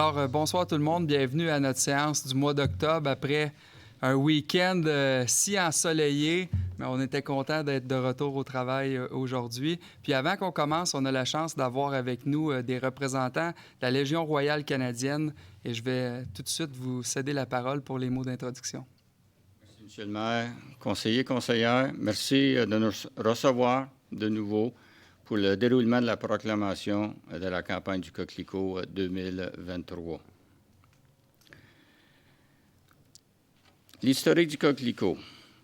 Alors, bonsoir tout le monde. Bienvenue à notre séance du mois d'octobre après un week-end si ensoleillé. Mais on était content d'être de retour au travail aujourd'hui. Puis avant qu'on commence, on a la chance d'avoir avec nous des représentants de la Légion royale canadienne. Et je vais tout de suite vous céder la parole pour les mots d'introduction. Merci, Monsieur le maire, conseiller, conseillère. Merci de nous recevoir de nouveau pour le déroulement de la proclamation de la campagne du Coquelicot 2023. L'historique du Coquelicot.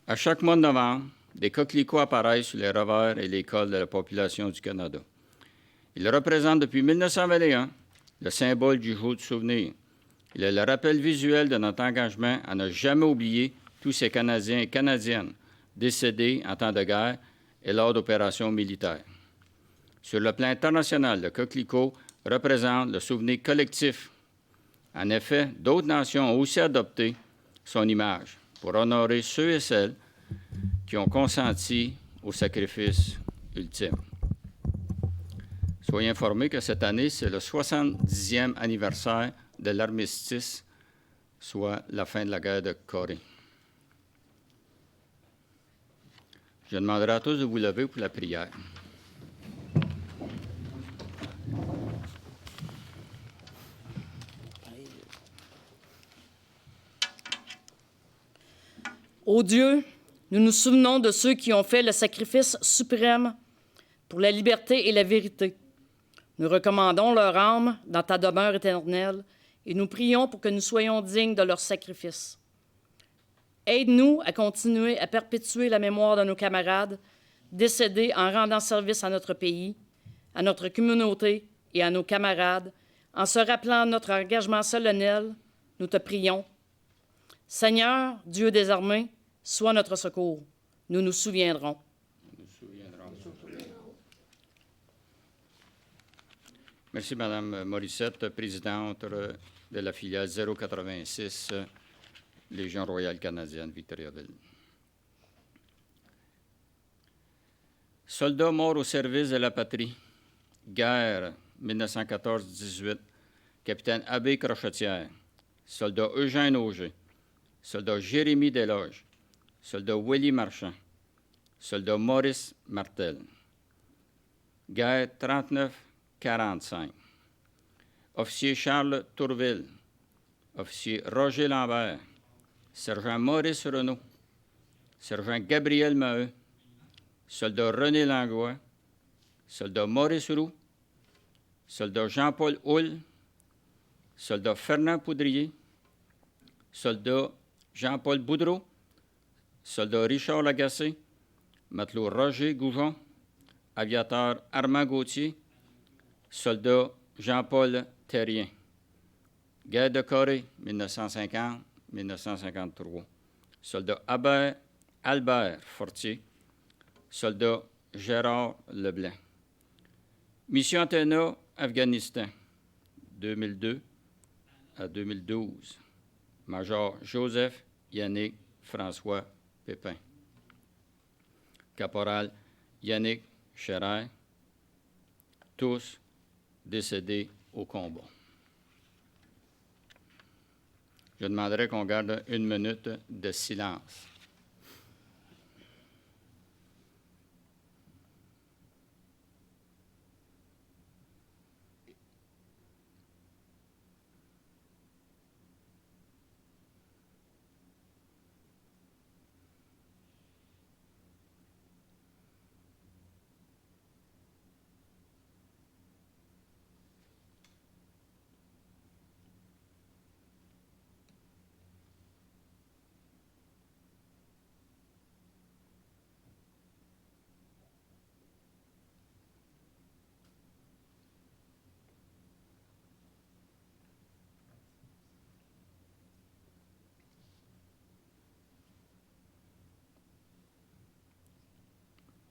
À chaque mois de novembre, des coquelicots apparaissent sur les revers et les cols de la population du Canada. Ils représentent depuis 1921 le symbole du jour de souvenir. Il est le rappel visuel de notre engagement à ne jamais oublier tous ces Canadiens et Canadiennes décédés en temps de guerre et lors d'opérations militaires. Sur le plan international, le Coquelicot représente le souvenir collectif. En effet, d'autres nations ont aussi adopté son image pour honorer ceux et celles qui ont consenti au sacrifice ultime. Soyez informés que cette année, c'est le 70e anniversaire de l'armistice, soit la fin de la guerre de Corée. Je demanderai à tous de vous lever pour la prière. Ô Dieu, nous nous souvenons de ceux qui ont fait le sacrifice suprême pour la liberté et la vérité. Nous recommandons leur âme dans ta demeure éternelle et nous prions pour que nous soyons dignes de leur sacrifice. Aide-nous à continuer à perpétuer la mémoire de nos camarades décédés en rendant service à notre pays, à notre communauté et à nos camarades, en se rappelant notre engagement solennel. Nous te prions. Seigneur, Dieu des armées, sois notre secours. Nous nous souviendrons. Merci, Mme Morissette, présidente de la filiale 086, Légion royale canadienne, Victoriaville. Soldats morts au service de la patrie, guerre 1914-18, capitaine Abbé Crochetière, soldat Eugène Auger, soldat Jérémy Desloges, soldat Willy Marchand, soldat Maurice Martel. Guerre 39-45. Officier Charles Tourville, officier Roger Lambert, sergent Maurice Renaud, sergent Gabriel Maheu, soldat René Langlois, soldat Maurice Roux, soldat Jean-Paul Houle, soldat Fernand Poudrier, soldat Jean-Paul Boudreau, soldat Richard Lagacé, matelot Roger Goujon, aviateur Armand Gauthier, soldat Jean-Paul Terrien. Guerre de Corée, 1950-1953. Soldat Albert Fortier, soldat Gérard Leblanc. Mission Athéna, Afghanistan, 2002 à 2012. Major Joseph Yannick François Pépin. Caporal Yannick Scherer, tous décédés au combat. Je demanderai qu'on garde 1 minute de silence.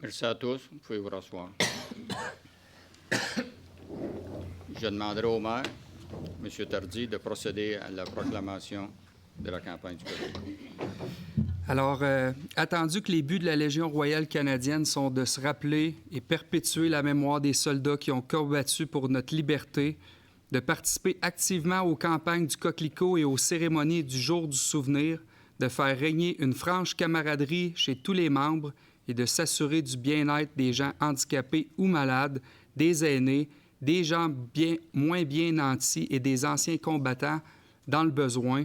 Merci à tous. Vous pouvez vous rasseoir. Je demanderai au maire, M. Tardy, de procéder à la proclamation de la campagne du Coquelicot. Alors, attendu que les buts de la Légion royale canadienne sont de se rappeler et perpétuer la mémoire des soldats qui ont combattu pour notre liberté de participer activement aux campagnes du Coquelicot et aux cérémonies du Jour du souvenir, de faire régner une franche camaraderie chez tous les membres et de s'assurer du bien-être des gens handicapés ou malades, des aînés, des gens moins bien nantis et des anciens combattants dans le besoin.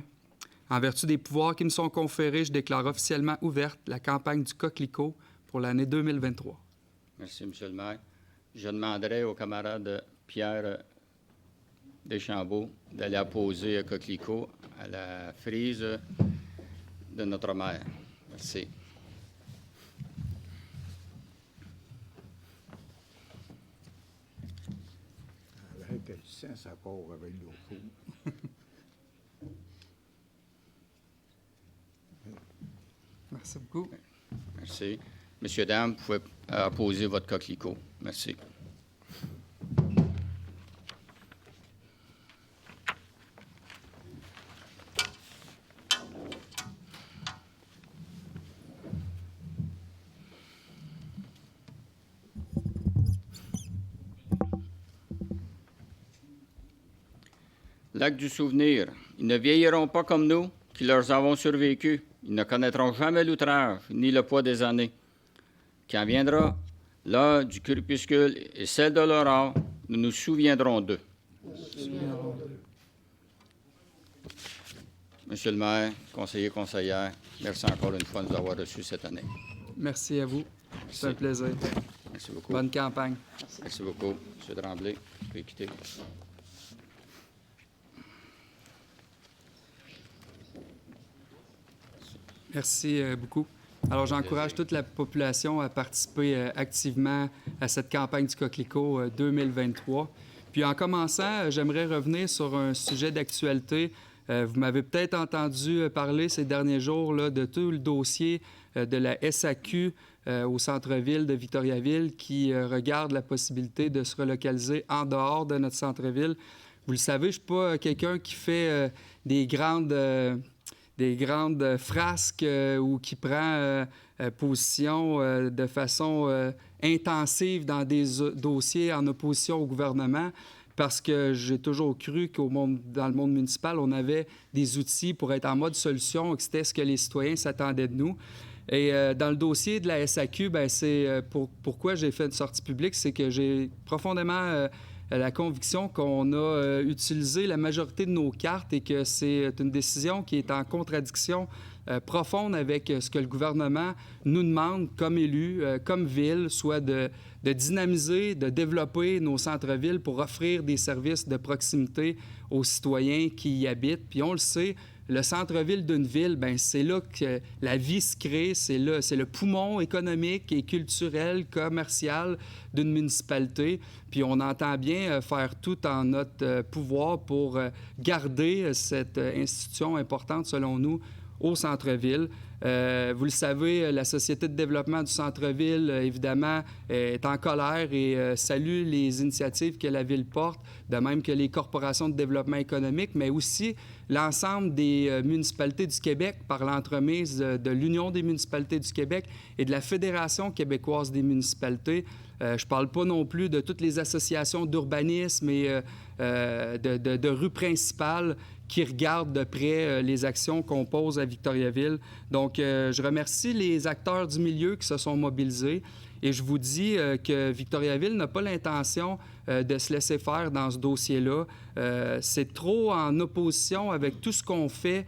En vertu des pouvoirs qui me sont conférés, je déclare officiellement ouverte la campagne du Coquelicot pour l'année 2023. Merci, M. le maire. Je demanderai au camarade Pierre Deschambault d'aller apposer Coquelicot à la frise de notre maire. Merci. Arrête le sang, ça part avec l'eau chaude. Merci beaucoup. Merci. Messieurs, dames, vous pouvez apposer votre Coquelicot. Merci. L'acte du souvenir. Ils ne vieilliront pas comme nous, qui leur avons survécu. Ils ne connaîtront jamais l'outrage, ni le poids des années. Quand viendra l'heure du crépuscule et celle de l'aurore, nous nous souviendrons d'eux. Monsieur le maire, conseiller, conseillère, merci encore une fois de nous avoir reçus cette année. Merci à vous. C'est un plaisir. Merci beaucoup. Bonne campagne. Merci beaucoup. M. Tremblay, vous pouvez quitter. Merci beaucoup. Alors, j'encourage toute la population à participer activement à cette campagne du Coquelicot 2023. Puis, en commençant, j'aimerais revenir sur un sujet d'actualité. Vous m'avez peut-être entendu parler ces derniers jours là, de tout le dossier de la SAQ au centre-ville de Victoriaville qui regarde la possibilité de se relocaliser en dehors de notre centre-ville. Vous le savez, je ne suis pas quelqu'un qui fait des grandes frasques ou qui prend position de façon intensive dans des dossiers en opposition au gouvernement, parce que j'ai toujours cru dans le monde municipal, on avait des outils pour être en mode solution, et que c'était ce que les citoyens s'attendaient de nous. Et dans le dossier de la SAQ, bien, c'est pourquoi j'ai fait une sortie publique, c'est que j'ai profondément la conviction qu'on a utilisé la majorité de nos cartes et que c'est une décision qui est en contradiction profonde avec ce que le gouvernement nous demande comme élus, comme ville, soit de dynamiser, de développer nos centres-villes pour offrir des services de proximité aux citoyens qui y habitent. Puis on le sait, le centre-ville d'une ville, bien, c'est là que la vie se crée, c'est le poumon économique et culturel, commercial d'une municipalité. Puis on entend bien faire tout en notre pouvoir pour garder cette institution importante, selon nous, au centre-ville. Vous le savez, la Société de développement du centre-ville, évidemment, est en colère et salue les initiatives que la ville porte, de même que les corporations de développement économique, mais aussi l'ensemble des municipalités du Québec par l'entremise de l'Union des municipalités du Québec et de la Fédération québécoise des municipalités. Je ne parle pas non plus de toutes les associations d'urbanisme et de rues principales qui regardent de près les actions qu'on pose à Victoriaville. Donc, je remercie les acteurs du milieu qui se sont mobilisés et je vous dis que Victoriaville n'a pas l'intention de se laisser faire dans ce dossier-là. C'est trop en opposition avec tout ce qu'on fait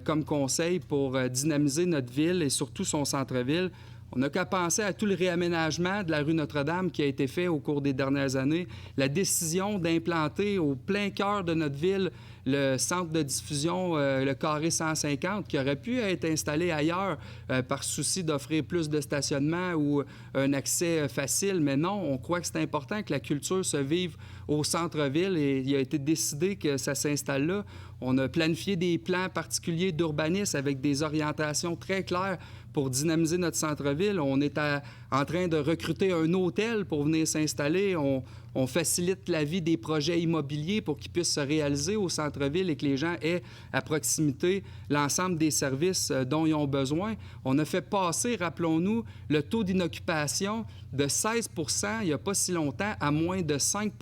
comme conseil pour dynamiser notre ville et surtout son centre-ville. On n'a qu'à penser à tout le réaménagement de la rue Notre-Dame qui a été fait au cours des dernières années, la décision d'implanter au plein cœur de notre ville le centre de diffusion, le carré 150, qui aurait pu être installé ailleurs par souci d'offrir plus de stationnement ou un accès facile. Mais non, on croit que c'est important que la culture se vive au centre-ville et il a été décidé que ça s'installe là. On a planifié des plans particuliers d'urbanisme avec des orientations très claires pour dynamiser notre centre-ville. On est en train de recruter un hôtel pour venir s'installer. On facilite la vie des projets immobiliers pour qu'ils puissent se réaliser au centre-ville et que les gens aient à proximité l'ensemble des services dont ils ont besoin. On a fait passer, rappelons-nous, le taux d'inoccupation de 16 il n'y a pas si longtemps à moins de 5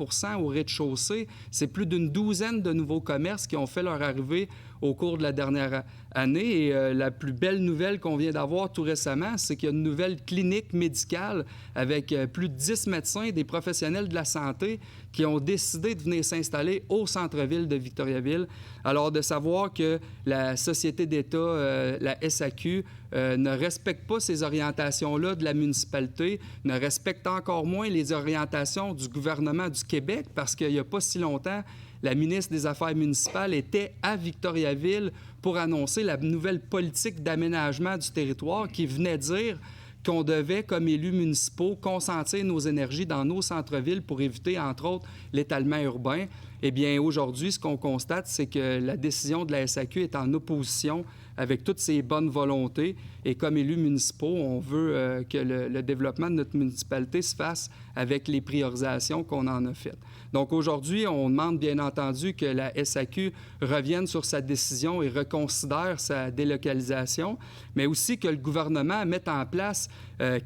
au rez-de-chaussée. C'est plus d'une douzaine de nouveaux commerces qui ont fait leur arrivée au cours de la dernière année. Et la plus belle nouvelle qu'on vient d'avoir tout récemment, c'est qu'il y a une nouvelle clinique médicale avec plus de 10 médecins, des professionnels de la santé qui ont décidé de venir s'installer au centre-ville de Victoriaville. Alors, de savoir que la Société d'État, la SAQ, ne respecte pas ces orientations-là de la municipalité, ne respecte encore moins les orientations du gouvernement du Québec, parce qu'il n'y a pas si longtemps, la ministre des Affaires municipales était à Victoriaville pour annoncer la nouvelle politique d'aménagement du territoire qui venait dire qu'on devait, comme élus municipaux, concentrer nos énergies dans nos centres-villes pour éviter, entre autres, l'étalement urbain. Eh bien, aujourd'hui, ce qu'on constate, c'est que la décision de la SAQ est en opposition avec toutes ces bonnes volontés. Et comme élus municipaux, on veut que le développement de notre municipalité se fasse avec les priorisations qu'on en a faites. Donc aujourd'hui, on demande bien entendu que la SAQ revienne sur sa décision et reconsidère sa délocalisation, mais aussi que le gouvernement mette en place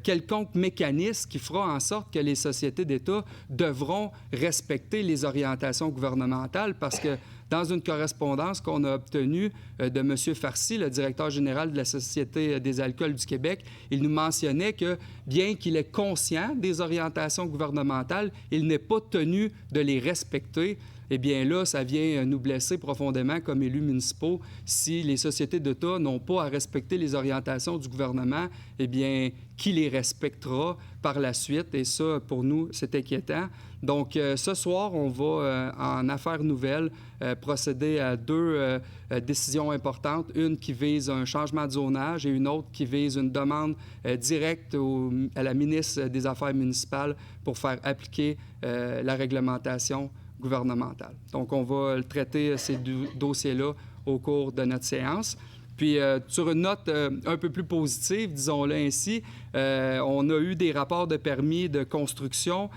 quelconque mécanisme qui fera en sorte que les sociétés d'État devront respecter les orientations gouvernementales, parce que dans une correspondance qu'on a obtenue de M. Farcy, le directeur général de la Société des alcools du Québec, il nous mentionnait que, bien qu'il est conscient des orientations gouvernementales, il n'est pas tenu de les respecter. Eh bien là, ça vient nous blesser profondément comme élus municipaux. Si les sociétés d'État n'ont pas à respecter les orientations du gouvernement, eh bien, qui les respectera par la suite? Et ça, pour nous, c'est inquiétant. Donc, ce soir, on va, en affaires nouvelles, procéder à deux décisions importantes. Une qui vise un changement de zonage et une autre qui vise une demande directe à la ministre des Affaires municipales pour faire appliquer la réglementation gouvernementale. Donc, on va traiter ces deux dossiers-là au cours de notre séance. Puis, sur une note un peu plus positive, disons-le ainsi, on a eu des rapports de permis de construction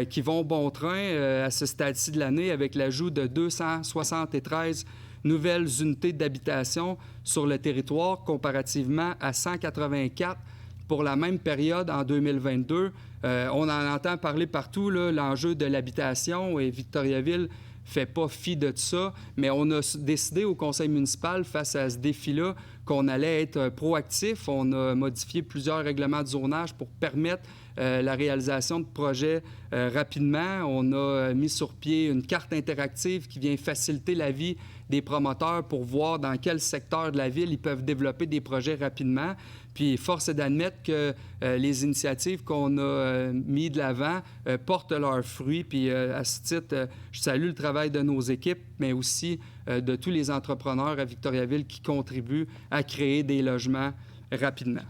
qui vont bon train à ce stade-ci de l'année, avec l'ajout de 273 nouvelles unités d'habitation sur le territoire, comparativement à 184 pour la même période en 2022. On en entend parler partout, là, l'enjeu de l'habitation, et Victoriaville fait pas fi de ça, mais on a décidé au conseil municipal, face à ce défi-là, qu'on allait être proactif. On a modifié plusieurs règlements de zonage pour permettre la réalisation de projets rapidement. On a mis sur pied une carte interactive qui vient faciliter la vie des promoteurs pour voir dans quel secteur de la ville ils peuvent développer des projets rapidement. Puis, force est d'admettre que les initiatives qu'on a mis de l'avant portent leurs fruits. Puis, à ce titre, je salue le travail de nos équipes, mais aussi de tous les entrepreneurs à Victoriaville qui contribuent à créer des logements rapidement.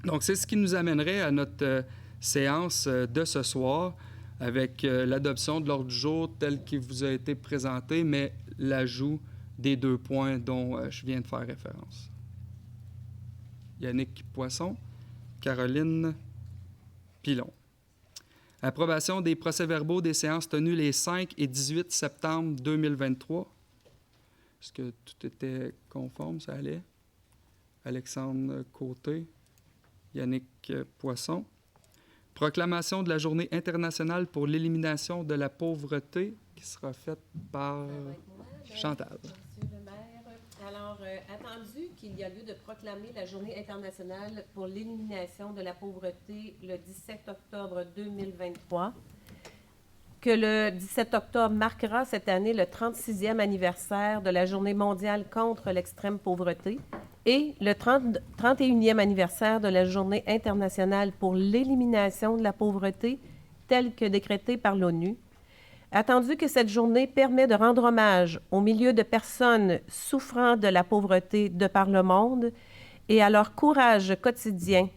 Donc, c'est ce qui nous amènerait à notre séance de ce soir, avec l'adoption de l'ordre du jour tel qu'il vous a été présenté, mais l'ajout des deux points dont je viens de faire référence. Yannick Poisson, Caroline Pilon. Approbation des procès-verbaux des séances tenues les 5 et 18 septembre 2023. Est-ce que tout était conforme, ça allait? Alexandre Côté, Yannick Poisson. Proclamation de la Journée internationale pour l'élimination de la pauvreté qui sera faite par Chantal. Monsieur le maire, alors, attendu qu'il y a lieu de proclamer la Journée internationale pour l'élimination de la pauvreté le 17 octobre 2023, que le 17 octobre marquera cette année le 36e anniversaire de la Journée mondiale contre l'extrême pauvreté et le 31e anniversaire de la Journée internationale pour l'élimination de la pauvreté, telle que décrétée par l'ONU. Attendu que cette journée permet de rendre hommage aux milliers de personnes souffrant de la pauvreté de par le monde et à leur courage quotidien,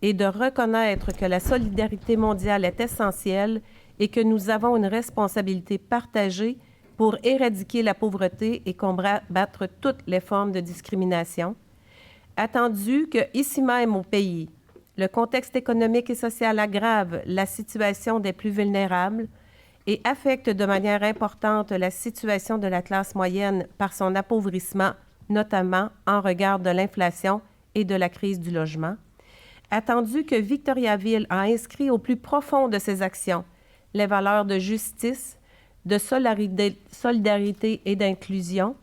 et de reconnaître que la solidarité mondiale est essentielle et que nous avons une responsabilité partagée pour éradiquer la pauvreté et combattre toutes les formes de discrimination. Attendu que, ici même au pays, Le contexte économique et social aggrave la situation des plus vulnérables et affecte de manière importante la situation de la classe moyenne par son appauvrissement, notamment en regard de l'inflation et de la crise du logement. Attendu que Victoriaville a inscrit au plus profond de ses actions les valeurs de justice, de solidarité et d'inclusion,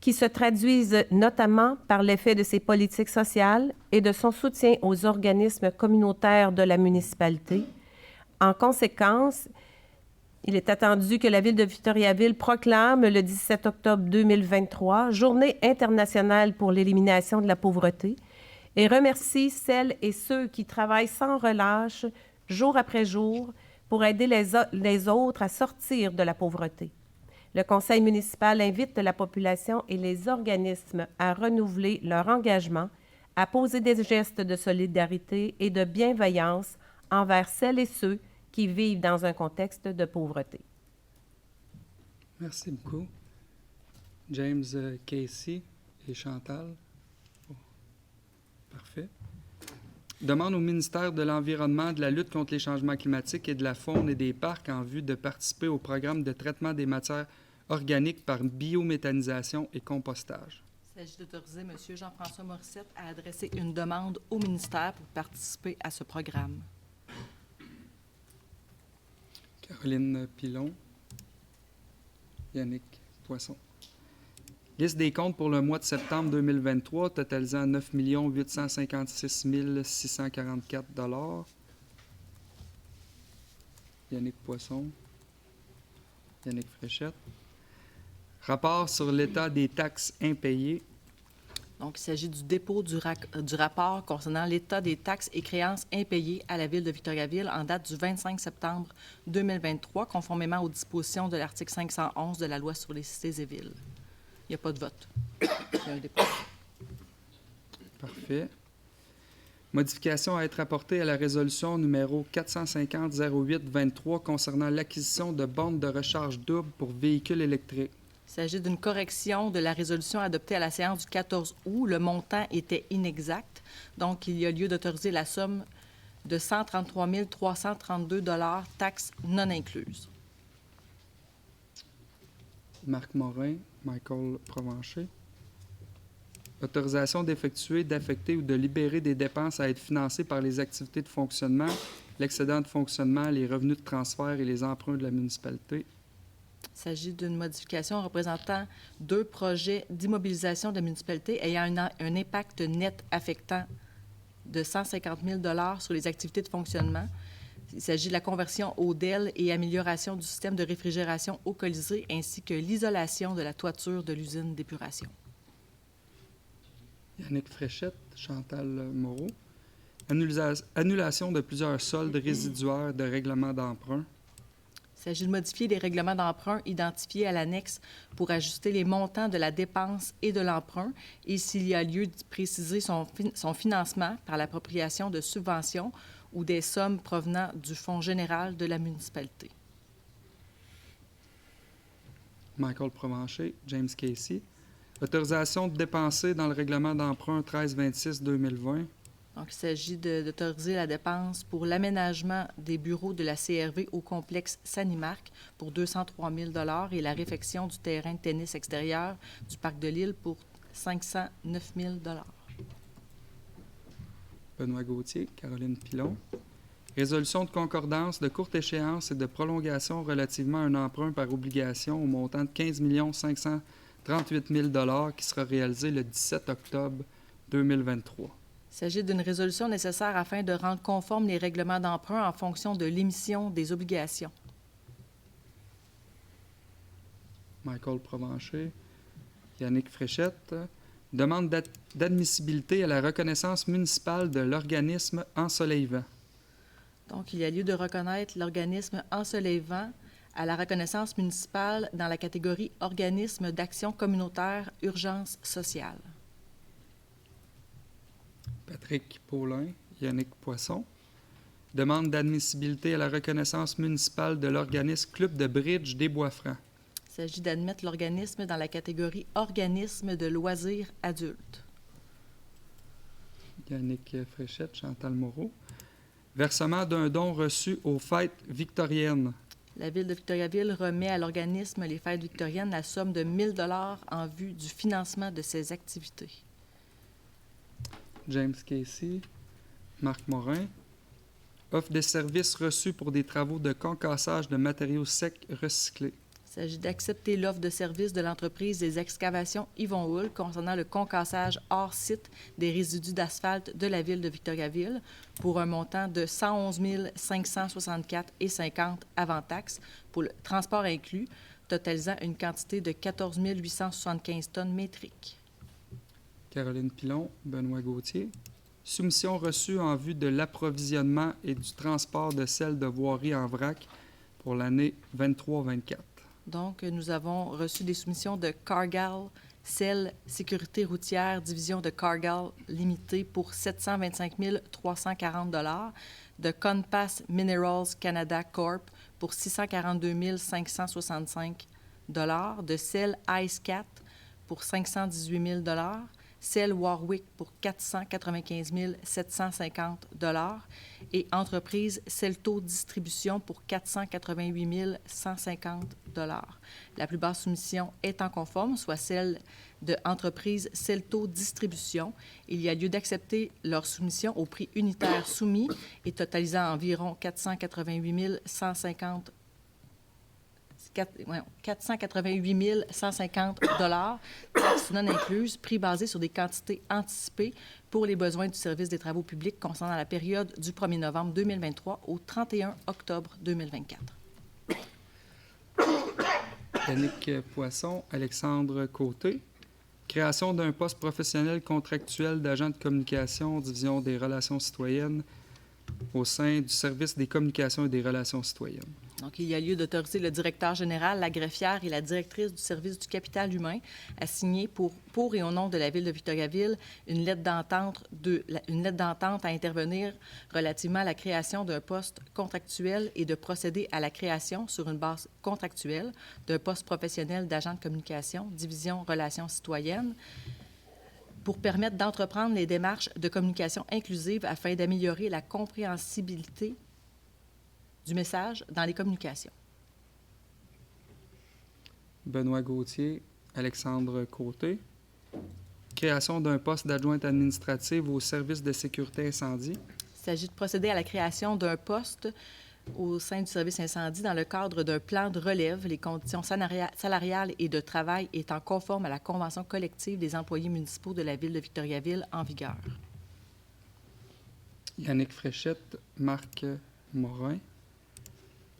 qui se traduisent notamment par l'effet de ses politiques sociales et de son soutien aux organismes communautaires de la municipalité. En conséquence, il est attendu que la Ville de Victoriaville proclame le 17 octobre 2023 Journée internationale pour l'élimination de la pauvreté et remercie celles et ceux qui travaillent sans relâche, jour après jour, pour aider les autres à sortir de la pauvreté. Le Conseil municipal invite la population et les organismes à renouveler leur engagement, à poser des gestes de solidarité et de bienveillance envers celles et ceux qui vivent dans un contexte de pauvreté. Merci beaucoup. James Casey et Chantal. Oh. Parfait. Demande au ministère de l'Environnement, de la lutte contre les changements climatiques et de la faune et des parcs en vue de participer au programme de traitement des matières organiques par biométhanisation et compostage. Il s'agit d'autoriser M. Jean-François Morissette à adresser une demande au ministère pour participer à ce programme. Caroline Pilon. Yannick Poisson. Liste des comptes pour le mois de septembre 2023, totalisant 9 856 644 $. Yannick Poisson. Yannick Fréchette. Rapport sur l'état des taxes impayées. Donc, il s'agit du dépôt du rapport concernant l'état des taxes et créances impayées à la Ville de Victoriaville en date du 25 septembre 2023, conformément aux dispositions de l'article 511 de la Loi sur les cités et villes. Il n'y a pas de vote. Il y a un dépôt. Parfait. Modification à être apportée à la résolution numéro 450-08-23 concernant l'acquisition de bornes de recharge double pour véhicules électriques. Il s'agit d'une correction de la résolution adoptée à la séance du 14 août. Le montant était inexact, donc il y a lieu d'autoriser la somme de 133 332 $, taxes non incluses. Marc Morin, Michael Provencher. Autorisation d'effectuer, d'affecter ou de libérer des dépenses à être financées par les activités de fonctionnement, l'excédent de fonctionnement, les revenus de transfert et les emprunts de la municipalité. Il s'agit d'une modification représentant 2 projets d'immobilisation de la municipalité ayant un impact net affectant de 150 000 $ sur les activités de fonctionnement. Il s'agit de la conversion au DEL et amélioration du système de réfrigération au Colisée ainsi que l'isolation de la toiture de l'usine d'épuration. Yannick Fréchette, Chantal Moreau. Annulation de plusieurs soldes résiduaires de règlement d'emprunt. Il s'agit de modifier les règlements d'emprunt identifiés à l'annexe pour ajuster les montants de la dépense et de l'emprunt et s'il y a lieu de préciser son financement par l'appropriation de subventions ou des sommes provenant du Fonds général de la municipalité. Michael Provencher, James Casey. Autorisation de dépenser dans le règlement d'emprunt 1326-2020. Donc, il s'agit d'autoriser la dépense pour l'aménagement des bureaux de la CRV au complexe Sanimark pour 203 000 $ et la réfection du terrain de tennis extérieur du Parc de l'Île pour 509 000 $. Benoît Gauthier, Caroline Pilon. Résolution de concordance de courte échéance et de prolongation relativement à un emprunt par obligation au montant de 15 538 000 $ qui sera réalisé le 17 octobre 2023. Il s'agit d'une résolution nécessaire afin de rendre conformes les règlements d'emprunt en fonction de l'émission des obligations. Michael Provencher, Yannick Fréchette. Demande d'admissibilité à la reconnaissance municipale de l'organisme Ensoleillement. Donc, il y a lieu de reconnaître l'organisme Ensoleillement à la reconnaissance municipale dans la catégorie organisme d'action communautaire urgence sociale. Patrick Paulin, Yannick Poisson. Demande d'admissibilité à la reconnaissance municipale de l'organisme Club de Bridge des Bois-Francs. Il s'agit d'admettre l'organisme dans la catégorie organisme de loisirs adultes. Yannick Fréchette, Chantal Moreau. Versement d'un don reçu aux fêtes victoriennes. La Ville de Victoriaville remet à l'organisme Les Fêtes victoriennes la somme de 1 000 $ en vue du financement de ses activités. James Casey, Marc Morin. Offre des services reçus pour des travaux de concassage de matériaux secs recyclés. Il s'agit d'accepter l'offre de service de l'entreprise des excavations Yvon Houle concernant le concassage hors site des résidus d'asphalte de la Ville de Victoriaville pour un montant de 111 564,50 avant taxe pour le transport inclus, totalisant une quantité de 14 875 tonnes métriques. Caroline Pilon, Benoît Gauthier. Soumission reçue en vue de l'approvisionnement et du transport de sel de voirie en vrac pour l'année 23-24. Donc, nous avons reçu des soumissions de Cargill, Sel Sécurité routière, division de Cargill limitée pour 725 340 $, de Compass Minerals Canada Corp pour 642 565 $, de Sel Ice Cat pour 518 000 $, Cell Warwick pour 495 750 $ et Entreprise Celto Distribution pour 488 150 $. La plus basse soumission étant conforme, soit celle de Entreprise Celto Distribution. Il y a lieu d'accepter leur soumission au prix unitaire soumis et totalisant environ 488 150 $, taxes non incluses, prix basé sur des quantités anticipées pour les besoins du service des travaux publics concernant la période du 1er novembre 2023 au 31 octobre 2024. Yannick Poisson, Alexandre Côté. Création d'un poste professionnel contractuel d'agent de communication, division des relations citoyennes au sein du service des communications et des relations citoyennes. Donc, il y a lieu d'autoriser le directeur général, la greffière et la directrice du service du capital humain à signer pour et au nom de la Ville de Victoriaville une lettre d'entente à intervenir relativement à la création d'un poste contractuel et de procéder à la création, sur une base contractuelle, d'un poste professionnel d'agent de communication, division relations citoyennes, pour permettre d'entreprendre les démarches de communication inclusive afin d'améliorer la compréhensibilité du message dans les communications. Benoît Gauthier, Alexandre Côté. Création d'un poste d'adjointe administrative au service de sécurité incendie. Il s'agit de procéder à la création d'un poste au sein du service incendie dans le cadre d'un plan de relève, les conditions salariales et de travail étant conformes à la convention collective des employés municipaux de la Ville de Victoriaville en vigueur. Yannick Fréchette, Marc Morin.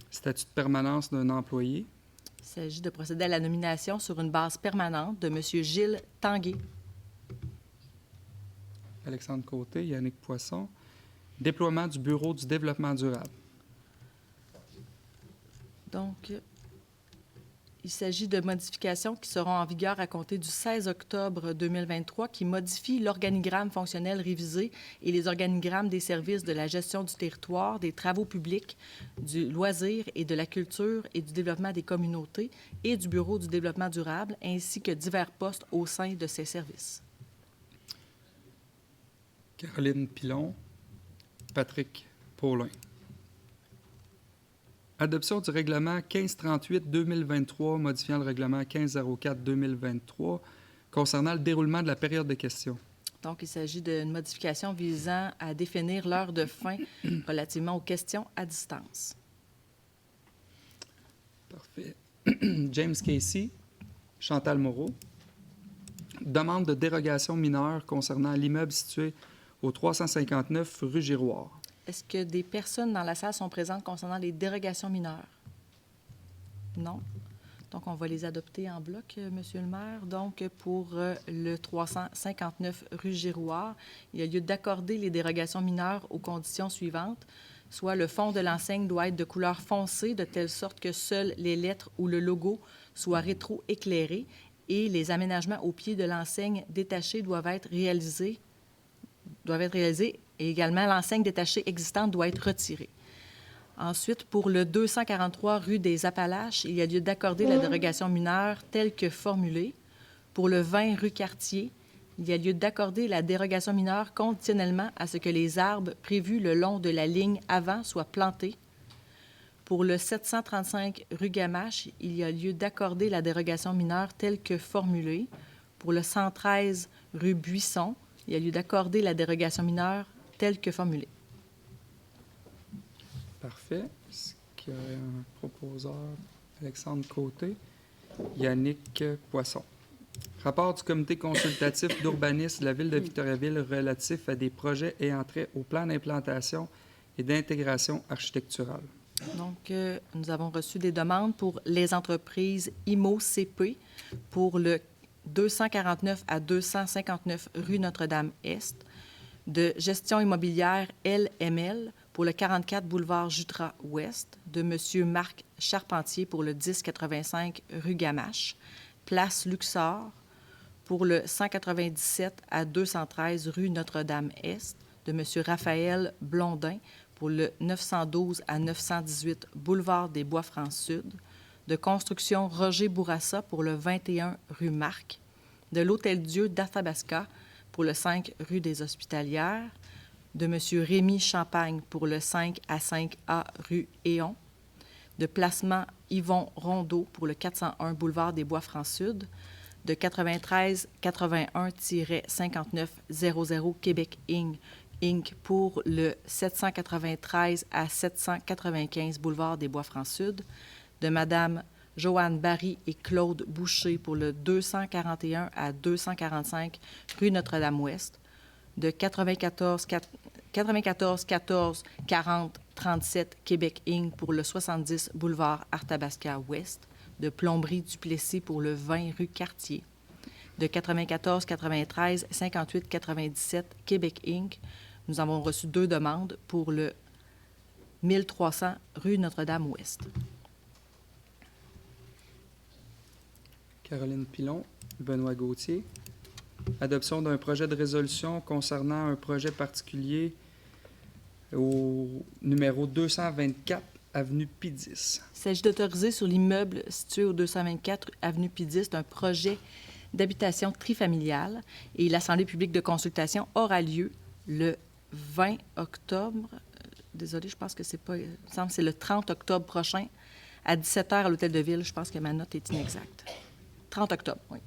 Statut de permanence d'un employé. Il s'agit de procéder à la nomination sur une base permanente de M. Gilles Tanguay. Alexandre Côté, Yannick Poisson. Déploiement du Bureau du développement durable. Donc, il s'agit de modifications qui seront en vigueur à compter du 16 octobre 2023 qui modifient l'organigramme fonctionnel révisé et les organigrammes des services de la gestion du territoire, des travaux publics, du loisir et de la culture et du développement des communautés et du Bureau du développement durable, ainsi que divers postes au sein de ces services. Caroline Pilon, Patrick Paulin. Adoption du règlement 1538-2023 modifiant le règlement 1504-2023 concernant le déroulement de la période de questions. Donc, il s'agit d'une modification visant à définir l'heure de fin relativement aux questions à distance. Parfait. James Casey, Chantal Moreau. Demande de dérogation mineure concernant l'immeuble situé au 359 rue Giroir. Est-ce que des personnes dans la salle sont présentes concernant les dérogations mineures? Non. Donc, on va les adopter en bloc, Monsieur le maire. Donc, pour le 359 rue Giroir, il y a lieu d'accorder les dérogations mineures aux conditions suivantes. Soit le fond de l'enseigne doit être de couleur foncée, de telle sorte que seules les lettres ou le logo soient rétro-éclairés et les aménagements au pied de l'enseigne détachée doivent être réalisés et également l'enseigne détachée existante doit être retirée. Ensuite, pour le 243 rue des Appalaches, il y a lieu d'accorder la dérogation mineure telle que formulée. Pour le 20 rue Cartier, il y a lieu d'accorder la dérogation mineure conditionnellement à ce que les arbres prévus le long de la ligne avant soient plantés. Pour le 735 rue Gamache, il y a lieu d'accorder la dérogation mineure telle que formulée. Pour le 113 rue Buisson, il y a lieu d'accorder la dérogation mineure telle que formulée. Parfait. Est-ce qu'il y a un proposeur? Alexandre Côté. Yannick Poisson. Rapport du comité consultatif d'urbanisme de la Ville de Victoriaville relatif à des projets ayant trait au plan d'implantation et d'intégration architecturale. Donc, nous avons reçu des demandes pour les entreprises IMO-CP pour le 249 à 259 rue Notre-Dame-Est, de gestion immobilière LML pour le 44 boulevard Jutras-Ouest, de M. Marc Charpentier pour le 1085 rue Gamache, place Luxor pour le 197 à 213 rue Notre-Dame-Est, de M. Raphaël Blondin pour le 912 à 918 boulevard des Bois-Francs-Sud, de construction Roger Bourassa pour le 21 rue Marc, de l'Hôtel-Dieu d'Athabasca pour le 5 rue des Hospitalières, de M. Rémy Champagne pour le 5 à 5A rue Éon, de placement Yvon Rondeau pour le 401 boulevard des Bois-Francs-Sud, de 9381-5900 Québec Inc. pour le 793 à 795 boulevard des Bois-Francs-Sud, de Mme Joanne Barry et Claude Boucher pour le 241 à 245 rue Notre-Dame-Ouest, de 94 14 40 37 Québec Inc. pour le 70 boulevard Arthabasca-Ouest, de Plomberie Duplessis pour le 20 rue Cartier, de 94 93 58 97 Québec Inc. Nous avons reçu 2 demandes pour le 1300 rue Notre-Dame-Ouest. Caroline Pilon, Benoît Gauthier. Adoption d'un projet de résolution concernant un projet particulier au numéro 224 avenue Pie-10. Il s'agit d'autoriser sur l'immeuble situé au 224 avenue Pie-10 un projet d'habitation trifamiliale et l'Assemblée publique de consultation aura lieu le 20 octobre. Désolée, je pense que c'est pas... Il me semble que c'est le 30 octobre prochain à 17h à l'Hôtel de Ville. Je pense que ma note est inexacte. 30 octobre, oui.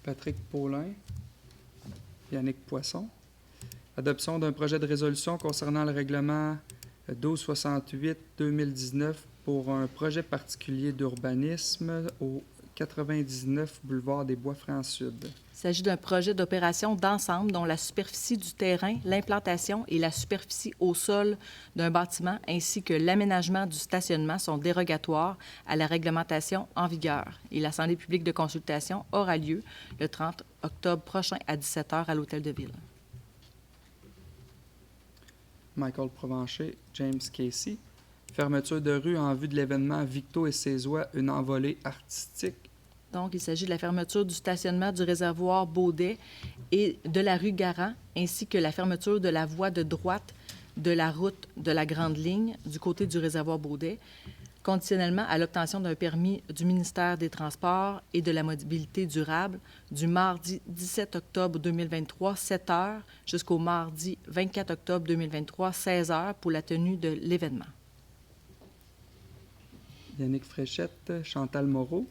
Patrick Paulin, Yannick Poisson. Adoption d'un projet de résolution concernant le règlement 1268-2019 pour un projet particulier d'urbanisme au 99 boulevard des Bois-Francs-Sud. Il s'agit d'un projet d'opération d'ensemble dont la superficie du terrain, l'implantation et la superficie au sol d'un bâtiment ainsi que l'aménagement du stationnement sont dérogatoires à la réglementation en vigueur. Et l'Assemblée publique de consultation aura lieu le 30 octobre prochain à 17h à l'Hôtel de Ville. Michael Provencher, James Casey. Fermeture de rue en vue de l'événement Victo et ses oies, une envolée artistique. Donc, il s'agit de la fermeture du stationnement du réservoir Baudet et de la rue Garand, ainsi que la fermeture de la voie de droite de la route de la Grande Ligne du côté du réservoir Baudet, conditionnellement à l'obtention d'un permis du ministère des Transports et de la Mobilité durable du mardi 17 octobre 2023, 7 heures, jusqu'au mardi 24 octobre 2023, 16 heures, pour la tenue de l'événement. Yannick Fréchette, Chantal Moreau.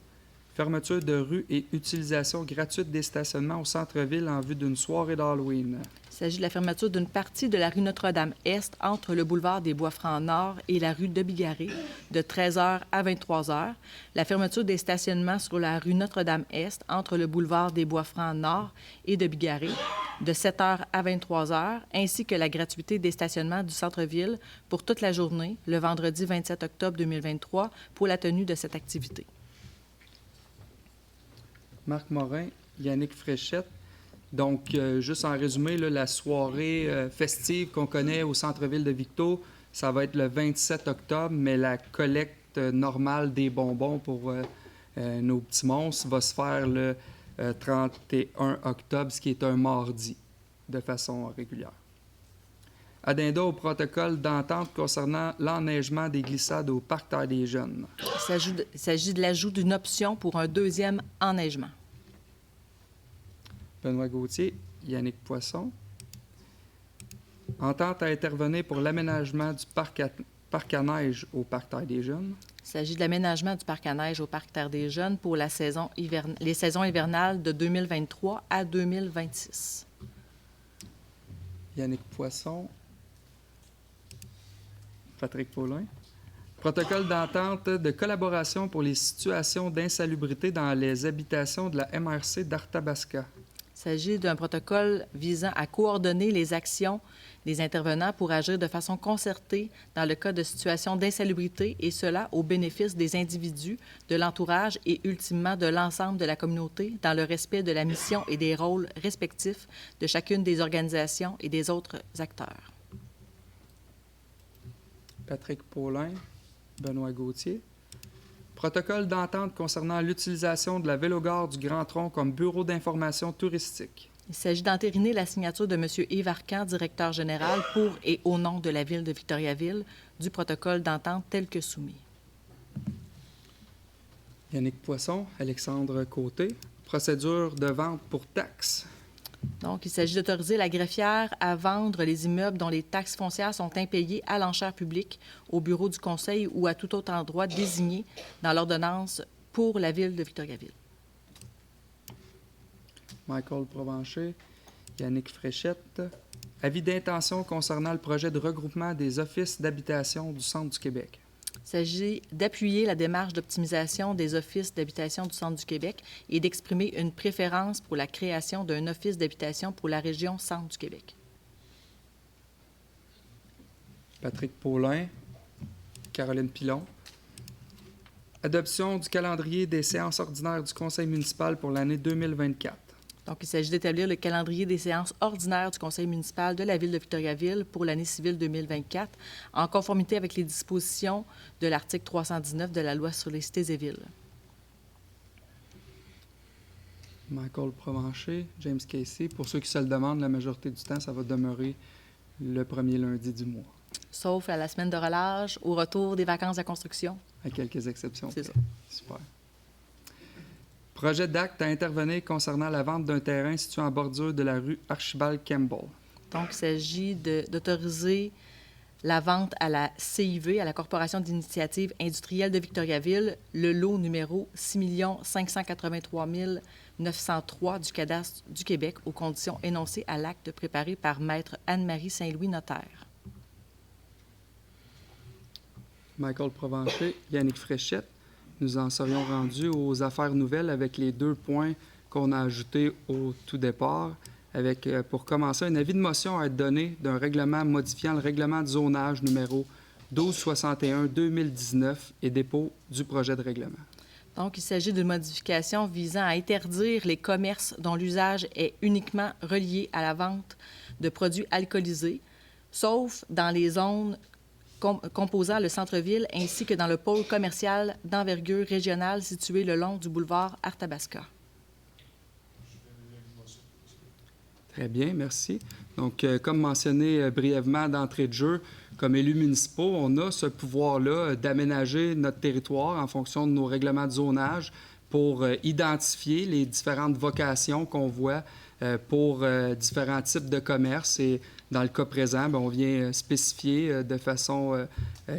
Fermeture de rue et utilisation gratuite des stationnements au centre-ville en vue d'une soirée d'Halloween. Il s'agit de la fermeture d'une partie de la rue Notre-Dame-Est entre le boulevard des Bois-Francs-Nord et la rue de Bigarré de 13h à 23h. La fermeture des stationnements sur la rue Notre-Dame-Est entre le boulevard des Bois-Francs-Nord et de Bigarré de 7h à 23h, ainsi que la gratuité des stationnements du centre-ville pour toute la journée, le vendredi 27 octobre 2023, pour la tenue de cette activité. Marc Morin, Yannick Fréchette. Donc, juste en résumé, là, la soirée festive qu'on connaît au centre-ville de Victo, ça va être le 27 octobre, mais la collecte normale des bonbons pour nos petits monstres va se faire le 31 octobre, ce qui est un mardi, de façon régulière. Addenda au protocole d'entente concernant l'enneigement des glissades au Parc Terre des Jeunes. Il s'agit de l'ajout d'une option pour un deuxième enneigement. Benoît Gauthier. Yannick Poisson. Entente à intervenir pour l'aménagement du parc à neige au Parc Terre des Jeunes. Il s'agit de l'aménagement du parc à neige au Parc Terre des Jeunes pour les saisons hivernales de 2023 à 2026. Yannick Poisson. Patrick Paulin. Protocole d'entente de collaboration pour les situations d'insalubrité dans les habitations de la MRC d'Arthabasca. Il s'agit d'un protocole visant à coordonner les actions des intervenants pour agir de façon concertée dans le cas de situations d'insalubrité, et cela au bénéfice des individus, de l'entourage et ultimement de l'ensemble de la communauté, dans le respect de la mission et des rôles respectifs de chacune des organisations et des autres acteurs. Patrick Paulin. Benoît Gauthier. Protocole d'entente concernant l'utilisation de la Vélogare du Grand Tronc comme bureau d'information touristique. Il s'agit d'entériner la signature de M. Yves Arcan, directeur général, pour et au nom de la Ville de Victoriaville, du protocole d'entente tel que soumis. Yannick Poisson. Alexandre Côté. Procédure de vente pour taxes. Donc, il s'agit d'autoriser la greffière à vendre les immeubles dont les taxes foncières sont impayées à l'enchère publique au bureau du conseil ou à tout autre endroit désigné dans l'ordonnance pour la Ville de Victoriaville. Michael Provencher. Yannick Fréchette. Avis d'intention concernant le projet de regroupement des offices d'habitation du Centre du Québec. Il s'agit d'appuyer la démarche d'optimisation des offices d'habitation du Centre du Québec et d'exprimer une préférence pour la création d'un office d'habitation pour la région Centre du Québec. Patrick Paulin. Caroline Pilon. Adoption du calendrier des séances ordinaires du Conseil municipal pour l'année 2024. Donc, il s'agit d'établir le calendrier des séances ordinaires du Conseil municipal de la Ville de Victoriaville pour l'année civile 2024, en conformité avec les dispositions de l'article 319 de la Loi sur les cités et villes. Michael Provencher, James Casey. Pour ceux qui se le demandent, la majorité du temps, ça va demeurer le premier lundi du mois, Sauf à la semaine de relâche, au retour des vacances de la construction. à quelques exceptions. C'est ça. Super. Projet d'acte à intervenir concernant la vente d'un terrain situé en bordure de la rue Archibald Campbell. Donc, il s'agit d'autoriser la vente à la CIV, à la Corporation d'initiative industrielle de Victoriaville, le lot numéro 6 583 903 du cadastre du Québec aux conditions énoncées à l'acte préparé par Maître Anne-Marie Saint-Louis, notaire. Michael Provencher, Yannick Fréchette. Nous en serions rendus aux affaires nouvelles avec les 2 points qu'on a ajoutés au tout départ, avec, pour commencer, un avis de motion à être donné d'un règlement modifiant le règlement de zonage numéro 1261-2019 et dépôt du projet de règlement. Donc, il s'agit d'une modification visant à interdire les commerces dont l'usage est uniquement relié à la vente de produits alcoolisés, sauf dans les zones composant le centre-ville ainsi que dans le pôle commercial d'envergure régionale situé le long du boulevard Arthabasca. Très bien, merci. Donc, comme mentionné brièvement d'entrée de jeu, comme élus municipaux, on a ce pouvoir-là d'aménager notre territoire en fonction de nos règlements de zonage pour identifier les différentes vocations qu'on voit pour différents types de commerces. Et dans le cas présent, bien, on vient spécifier de façon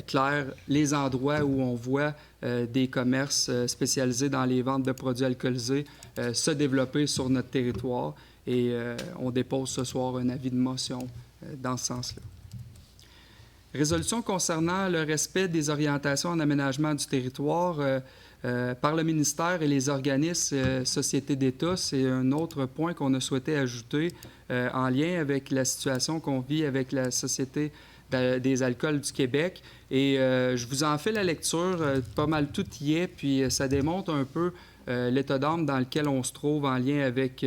claire les endroits où on voit des commerces spécialisés dans les ventes de produits alcoolisés se développer sur notre territoire. Et on dépose ce soir un avis de motion dans ce sens-là. Résolution concernant le respect des orientations en aménagement du territoire par le ministère et les organismes sociétés d'État. C'est un autre point qu'on a souhaité ajouter en lien avec la situation qu'on vit avec la Société des alcools du Québec. Et je vous en fais la lecture, pas mal tout y est, puis ça démontre un peu l'état d'âme dans lequel on se trouve en lien avec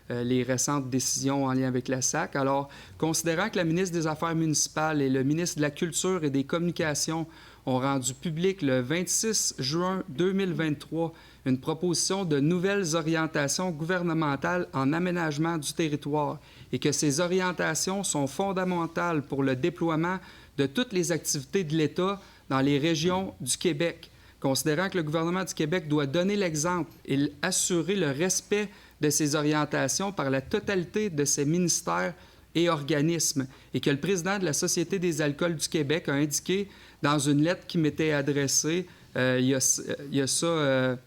les récentes décisions en lien avec la SAC. Alors, considérant que la ministre des Affaires municipales et le ministre de la Culture et des Communications ont rendu public le 26 juin 2023 une proposition de nouvelles orientations gouvernementales en aménagement du territoire et que ces orientations sont fondamentales pour le déploiement de toutes les activités de l'État dans les régions du Québec. Considérant que le gouvernement du Québec doit donner l'exemple et assurer le respect de ces orientations par la totalité de ces ministères et organismes, et que le président de la Société des alcools du Québec a indiqué dans une lettre qui m'était adressée il y a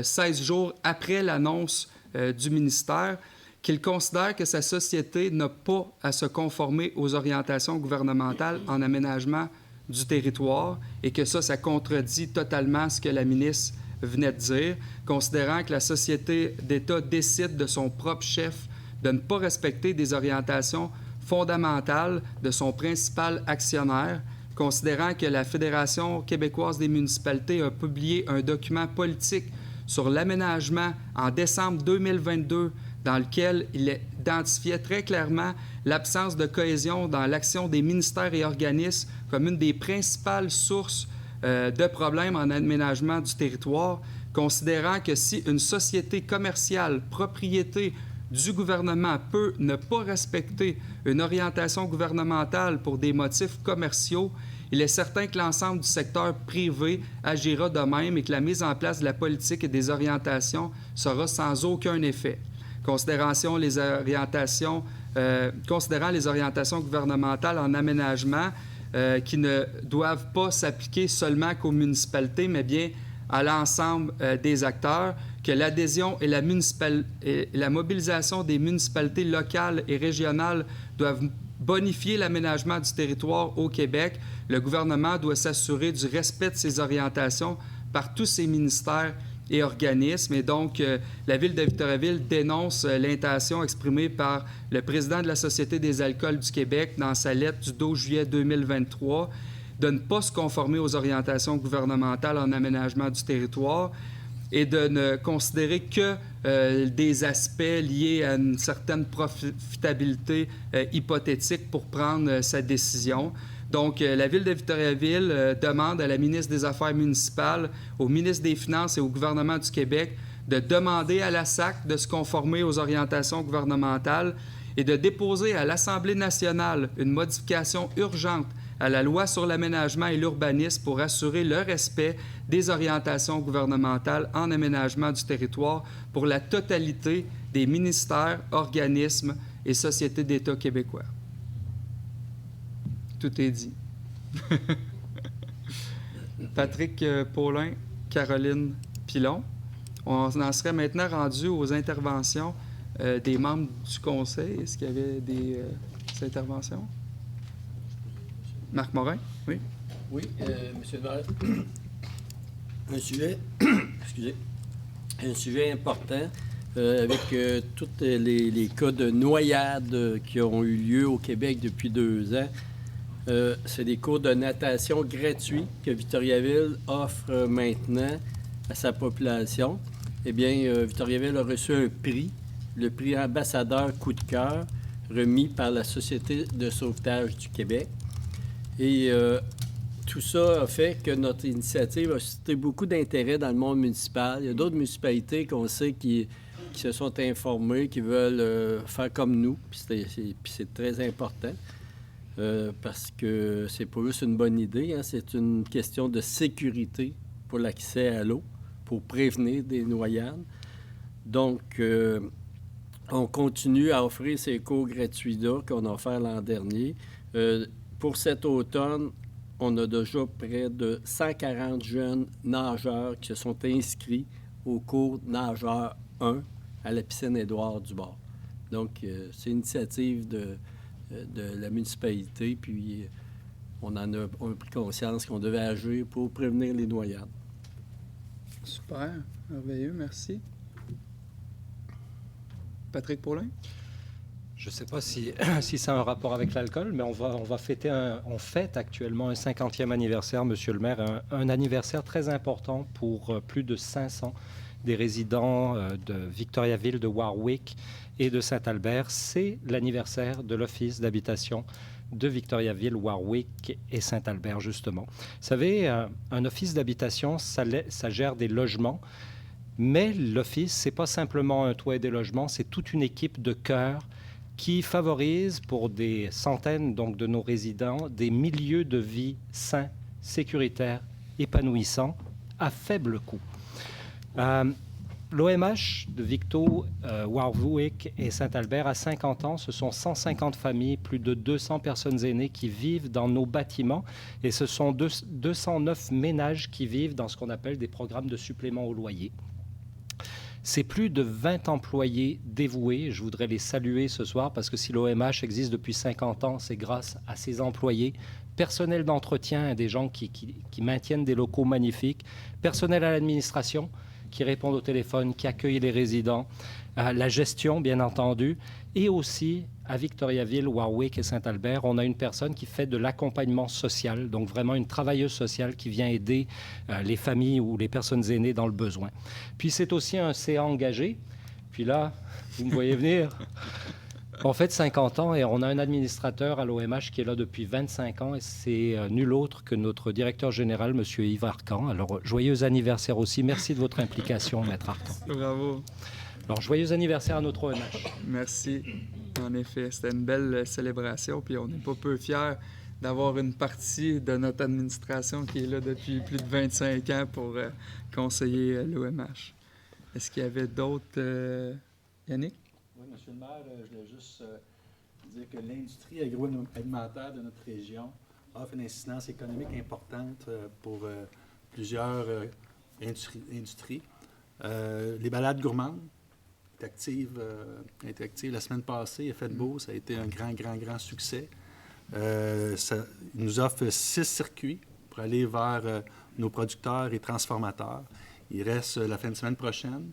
16 jours après l'annonce du ministère, qu'il considère que sa société n'a pas à se conformer aux orientations gouvernementales en aménagement du territoire et que ça contredit totalement ce que la ministre venait de dire, considérant que la société d'État décide de son propre chef de ne pas respecter des orientations fondamentales de son principal actionnaire, considérant que la Fédération québécoise des municipalités a publié un document politique sur l'aménagement en décembre 2022 dans lequel il identifiait très clairement l'absence de cohésion dans l'action des ministères et organismes comme une des principales sources de problèmes en aménagement du territoire, considérant que si une société commerciale, propriété du gouvernement peut ne pas respecter une orientation gouvernementale pour des motifs commerciaux, il est certain que l'ensemble du secteur privé agira de même et que la mise en place de la politique et des orientations sera sans aucun effet. Considérant les orientations gouvernementales en aménagement qui ne doivent pas s'appliquer seulement qu'aux municipalités, mais bien à l'ensemble des acteurs, que l'adhésion et la mobilisation des municipalités locales et régionales doivent bonifier l'aménagement du territoire au Québec. Le gouvernement doit s'assurer du respect de ces orientations par tous ses ministères et organismes. Et donc, la Ville de Victoriaville dénonce l'intention exprimée par le président de la Société des alcools du Québec dans sa lettre du 12 juillet 2023 de ne pas se conformer aux orientations gouvernementales en aménagement du territoire et de ne considérer que des aspects liés à une certaine profitabilité hypothétique pour prendre sa décision. Donc, la Ville de Victoriaville demande à la ministre des Affaires municipales, au ministre des Finances et au gouvernement du Québec de demander à la SAC de se conformer aux orientations gouvernementales et de déposer à l'Assemblée nationale une modification urgente à la loi sur l'aménagement et l'urbanisme pour assurer le respect des orientations gouvernementales en aménagement du territoire pour la totalité des ministères, organismes et sociétés d'État québécois. Tout est dit. Patrick Paulin, Caroline Pilon. On en serait maintenant rendu aux interventions des membres du Conseil. Est-ce qu'il y avait des interventions? Marc Morin, oui. Oui, Monsieur le maire. Un sujet, excusez, un sujet important avec tous les cas de noyades qui ont eu lieu au Québec depuis 2 ans. C'est des cours de natation gratuits que Victoriaville offre maintenant à sa population. Eh bien, Victoriaville a reçu un prix, le prix ambassadeur coup de cœur, remis par la Société de sauvetage du Québec. Et tout ça a fait que notre initiative a suscité beaucoup d'intérêt dans le monde municipal. Il y a d'autres municipalités qu'on sait qui se sont informées, qui veulent faire comme nous, puis c'est très important. Parce que c'est pas juste une bonne idée, hein, c'est une question de sécurité pour l'accès à l'eau, pour prévenir des noyades. Donc, on continue à offrir ces cours gratuits-là qu'on a offerts l'an dernier. Pour cet automne, on a déjà près de 140 jeunes nageurs qui se sont inscrits au cours nageur 1 à la piscine Édouard Dubord. Donc, c'est une initiative de la municipalité, puis on a pris conscience qu'on devait agir pour prévenir les noyades. Super, merveilleux, merci. Patrick Paulin? Je ne sais pas si c'est un rapport avec l'alcool, mais on fête actuellement un 50e anniversaire, Monsieur le maire, un anniversaire très important pour plus de 500 des résidents de Victoriaville, de Warwick et de Saint-Albert. C'est l'anniversaire de l'Office d'habitation de Victoriaville, Warwick et Saint-Albert, justement. Vous savez, un office d'habitation, ça gère des logements, mais l'office, ce n'est pas simplement un toit et des logements, c'est toute une équipe de cœur qui favorise pour des centaines donc, de nos résidents des milieux de vie sains, sécuritaires, épanouissants, à faible coût. L'OMH de Victo, Warwick et Saint-Albert a 50 ans. Ce sont 150 familles, plus de 200 personnes aînées qui vivent dans nos bâtiments. Et ce sont 209 ménages qui vivent dans ce qu'on appelle des programmes de supplément au loyer. C'est plus de 20 employés dévoués. Je voudrais les saluer ce soir parce que si l'OMH existe depuis 50 ans, c'est grâce à ces employés. Personnel d'entretien, des gens qui maintiennent des locaux magnifiques. Personnel à l'administration qui répondent au téléphone, qui accueillent les résidents. La gestion, bien entendu. Et aussi, à Victoriaville, Warwick et Saint-Albert, on a une personne qui fait de l'accompagnement social, donc vraiment une travailleuse sociale qui vient aider les familles ou les personnes aînées dans le besoin. Puis c'est aussi un CA engagé. Puis là, vous me voyez venir. On fait 50 ans et on a un administrateur à l'OMH qui est là depuis 25 ans et c'est nul autre que notre directeur général, M. Yves Arcan. Alors, joyeux anniversaire aussi. Merci de votre implication, Maître Arcan. Bravo. Alors, joyeux anniversaire à notre OMH. Merci. En effet, c'était une belle célébration, puis on n'est pas peu fiers d'avoir une partie de notre administration qui est là depuis plus de 25 ans pour conseiller l'OMH. Est-ce qu'il y avait d'autres... Yannick? Oui, M. le maire, je voulais juste dire que l'industrie agroalimentaire de notre région offre une incidence économique importante pour plusieurs industries. Les balades gourmandes est active la semaine passée. Il a fait beau, ça a été un grand succès. Il nous offre 6 circuits pour aller vers nos producteurs et transformateurs. Il reste la fin de semaine prochaine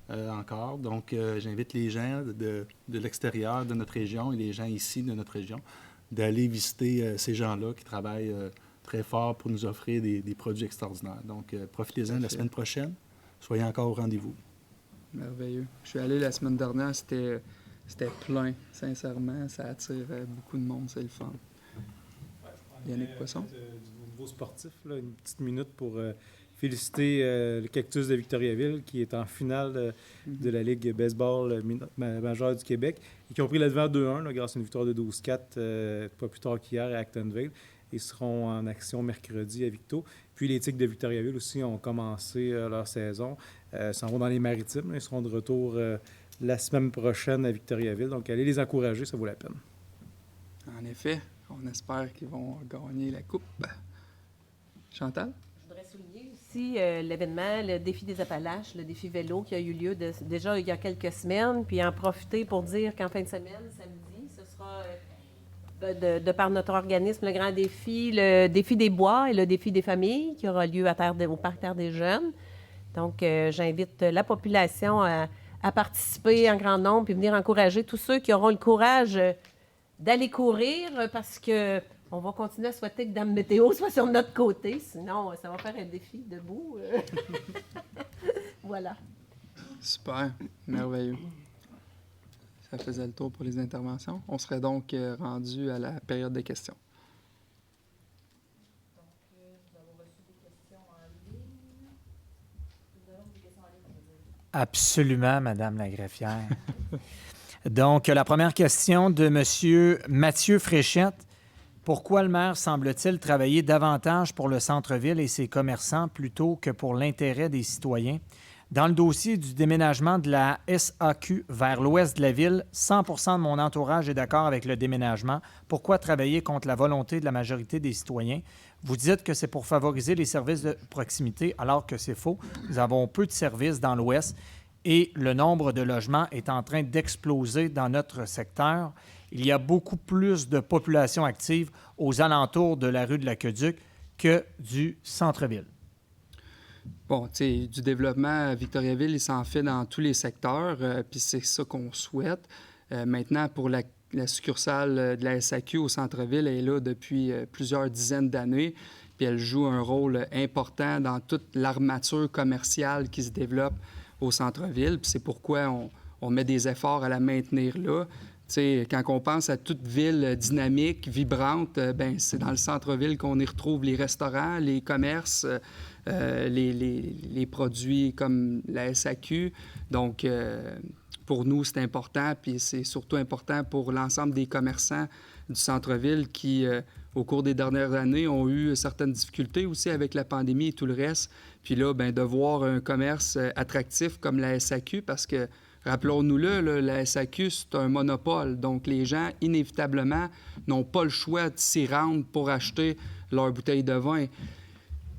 encore. Donc, j'invite les gens de l'extérieur de notre région et les gens ici de notre région d'aller visiter ces gens-là qui travaillent très fort pour nous offrir des produits extraordinaires. Donc, profitez-en de la semaine prochaine. Soyez encore au rendez-vous. Merveilleux. Je suis allé la semaine dernière, c'était plein, sincèrement. Ça attire beaucoup de monde, c'est le fun. Yannick Poisson? Du niveau sportif, là, une petite minute pour féliciter le Cactus de Victoriaville qui est en finale de la Ligue baseball majeure du Québec et qui ont pris la devant 2-1 là, grâce à une victoire de 12-4 pas plus tard qu'hier à Actonville. Ils seront en action mercredi à Victo. Puis les Tigres de Victoriaville aussi ont commencé leur saison. S'en vont dans les Maritimes. Ils seront de retour la semaine prochaine à Victoriaville. Donc, allez les encourager, ça vaut la peine. En effet, on espère qu'ils vont gagner la Coupe. Chantal? Je voudrais souligner aussi l'événement, le défi des Appalaches, le défi vélo qui a eu lieu déjà il y a quelques semaines, puis en profiter pour dire qu'en fin de semaine, samedi, ce sera... De par notre organisme, le grand défi, le défi des bois et le défi des familles qui aura lieu au Parc Terre des Jeunes. Donc, j'invite la population à participer en grand nombre puis venir encourager tous ceux qui auront le courage d'aller courir parce que on va continuer à souhaiter que Dame Météo soit sur notre côté. Sinon, ça va faire un défi debout. Voilà. Super. Merveilleux. Ça faisait le tour pour les interventions. On serait donc rendu à la période des questions. Donc, nous avons reçu des questions en ligne. Nous avons des questions en ligne, on va dire. Absolument, Madame la greffière. Donc, la première question de M. Mathieu Fréchette. Pourquoi le maire semble-t-il travailler davantage pour le centre-ville et ses commerçants plutôt que pour l'intérêt des citoyens? Dans le dossier du déménagement de la SAQ vers l'ouest de la ville, 100 % de mon entourage est d'accord avec le déménagement. Pourquoi travailler contre la volonté de la majorité des citoyens? Vous dites que c'est pour favoriser les services de proximité, alors que c'est faux. Nous avons peu de services dans l'ouest et le nombre de logements est en train d'exploser dans notre secteur. Il y a beaucoup plus de population active aux alentours de la rue de l'Aqueduc que du centre-ville. Bon, tu sais, du développement à Victoriaville, il s'en fait dans tous les secteurs, puis c'est ça qu'on souhaite. Maintenant, pour la succursale de la SAQ au centre-ville, elle est là depuis plusieurs dizaines d'années, puis elle joue un rôle important dans toute l'armature commerciale qui se développe au centre-ville, puis c'est pourquoi on met des efforts à la maintenir là. Tu sais, quand on pense à toute ville dynamique, vibrante, ben c'est dans le centre-ville qu'on y retrouve les restaurants, les commerces, les produits comme la SAQ. Donc, pour nous, c'est important, puis c'est surtout important pour l'ensemble des commerçants du centre-ville qui, au cours des dernières années, ont eu certaines difficultés aussi avec la pandémie et tout le reste. Puis là, bien, de voir un commerce attractif comme la SAQ, parce que, rappelons-nous-le, là, la SAQ, c'est un monopole. Donc, les gens, inévitablement, n'ont pas le choix de s'y rendre pour acheter leur bouteille de vin.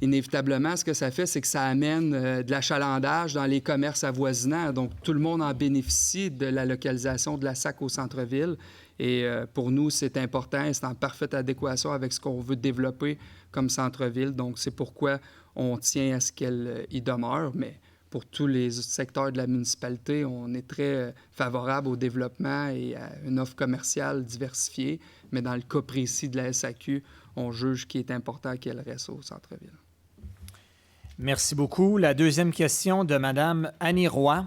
Inévitablement, ce que ça fait, c'est que ça amène de l'achalandage dans les commerces avoisinants. Donc, tout le monde en bénéficie de la localisation de la SAQ au centre-ville. Et pour nous, c'est important et c'est en parfaite adéquation avec ce qu'on veut développer comme centre-ville. Donc, c'est pourquoi on tient à ce qu'elle y demeure. Mais pour tous les secteurs de la municipalité, on est très favorable au développement et à une offre commerciale diversifiée. Mais dans le cas précis de la SAQ, on juge qu'il est important qu'elle reste au centre-ville. Merci beaucoup. La deuxième question de Mme Annie Roy.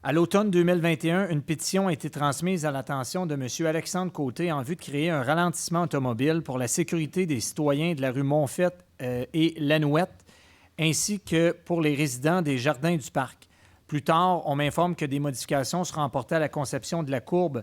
À l'automne 2021, une pétition a été transmise à l'attention de M. Alexandre Côté en vue de créer un ralentissement automobile pour la sécurité des citoyens de la rue Montfaite et Lanouette, ainsi que pour les résidents des jardins du parc. Plus tard, on m'informe que des modifications seront apportées à la conception de la courbe,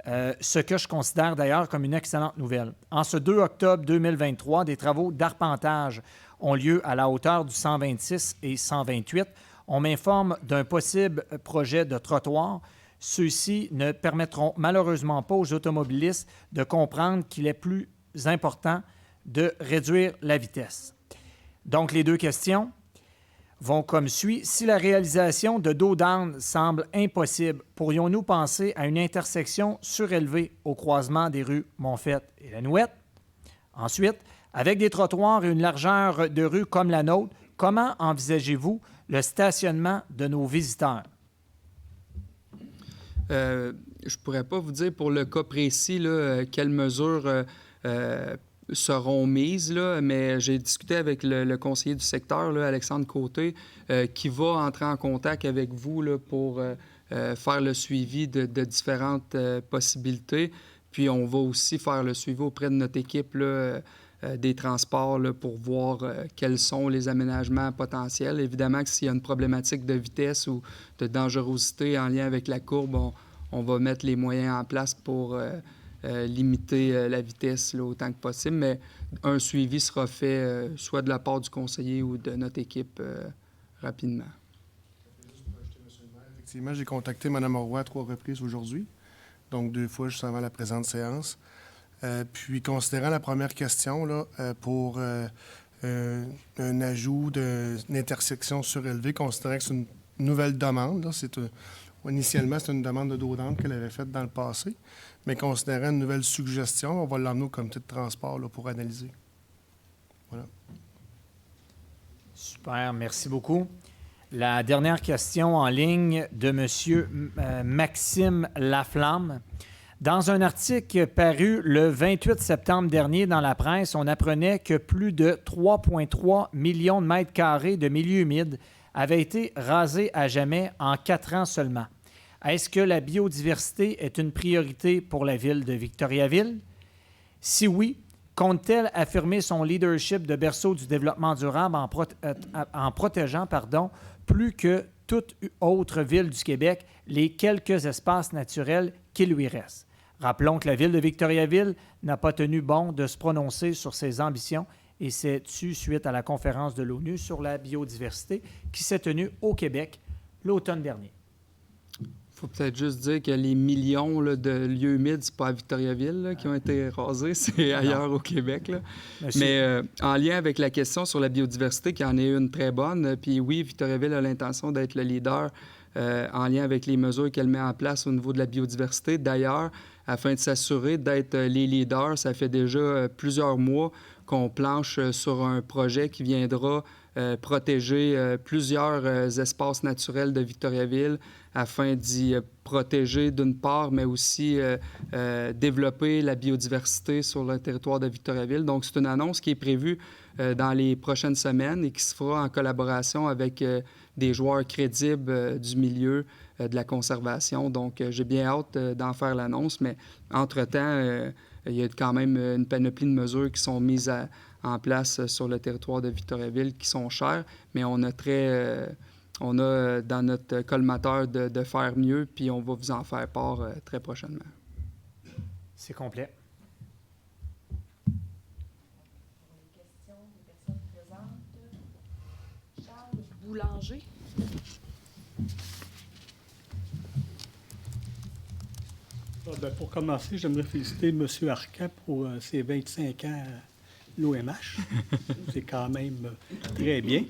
ce que je considère d'ailleurs comme une excellente nouvelle. En ce 2 octobre 2023, des travaux d'arpentage ont lieu à la hauteur du 126 et 128. On m'informe d'un possible projet de trottoir. Ceux-ci ne permettront malheureusement pas aux automobilistes de comprendre qu'il est plus important de réduire la vitesse. Donc, les deux questions vont comme suit. Si la réalisation de dos d'âne semble impossible, pourrions-nous penser à une intersection surélevée au croisement des rues Montfaite et Lanouette? Ensuite, avec des trottoirs et une largeur de rue comme la nôtre, comment envisagez-vous le stationnement de nos visiteurs? Je ne pourrais pas vous dire pour le cas précis là, quelles mesures seront mises, là, mais j'ai discuté avec le conseiller du secteur, là, Alexandre Côté, qui va entrer en contact avec vous là, pour faire le suivi de différentes possibilités. Puis on va aussi faire le suivi auprès de notre équipe là, des transports là, pour voir quels sont les aménagements potentiels. Évidemment que s'il y a une problématique de vitesse ou de dangerosité en lien avec la courbe, on va mettre les moyens en place pour limiter la vitesse là, autant que possible. Mais un suivi sera fait soit de la part du conseiller ou de notre équipe rapidement. Effectivement, j'ai contacté Mme Roy à 3 reprises aujourd'hui, donc 2 fois juste avant la présente séance. Puis, considérant la première question, là, pour un ajout d'une intersection surélevée, considérant que c'est une nouvelle demande, là, initialement, c'est une demande de dos d'âne qu'elle avait faite dans le passé, mais considérant une nouvelle suggestion, on va l'emmener au comité de transport là, pour analyser. Voilà. Super, merci beaucoup. La dernière question en ligne de M. Maxime Laflamme. Dans un article paru le 28 septembre dernier dans la presse, on apprenait que plus de 3,3 millions de mètres carrés de milieux humides avaient été rasés à jamais en 4 ans seulement. Est-ce que la biodiversité est une priorité pour la ville de Victoriaville? Si oui, compte-t-elle affirmer son leadership de berceau du développement durable en protégeant plus que toute autre ville du Québec les quelques espaces naturels qui lui restent? Rappelons que la ville de Victoriaville n'a pas tenu bon de se prononcer sur ses ambitions et c'est suite à la conférence de l'ONU sur la biodiversité qui s'est tenue au Québec l'automne dernier. Il faut peut-être juste dire que les millions là, de lieux humides, c'est pas à Victoriaville là, qui ont été rasés, c'est ailleurs au Québec. Là. Mais en lien avec la question sur la biodiversité, qui en est une très bonne, puis oui, Victoriaville a l'intention d'être le leader en lien avec les mesures qu'elle met en place au niveau de la biodiversité. D'ailleurs, afin de s'assurer d'être les leaders, ça fait déjà plusieurs mois qu'on planche sur un projet qui viendra protéger plusieurs espaces naturels de Victoriaville afin d'y protéger d'une part, mais aussi développer la biodiversité sur le territoire de Victoriaville. Donc, c'est une annonce qui est prévue dans les prochaines semaines et qui se fera en collaboration avec des joueurs crédibles du milieu de la conservation. Donc, j'ai bien hâte d'en faire l'annonce, mais entre-temps, il y a quand même une panoplie de mesures qui sont mises en place sur le territoire de Victoriaville qui sont chères, mais on a dans notre colmateur de faire mieux, puis on va vous en faire part très prochainement. C'est complet. Boulanger. Pour commencer, j'aimerais féliciter M. Arcan pour ses 25 ans à l'OMH. C'est quand même très bien.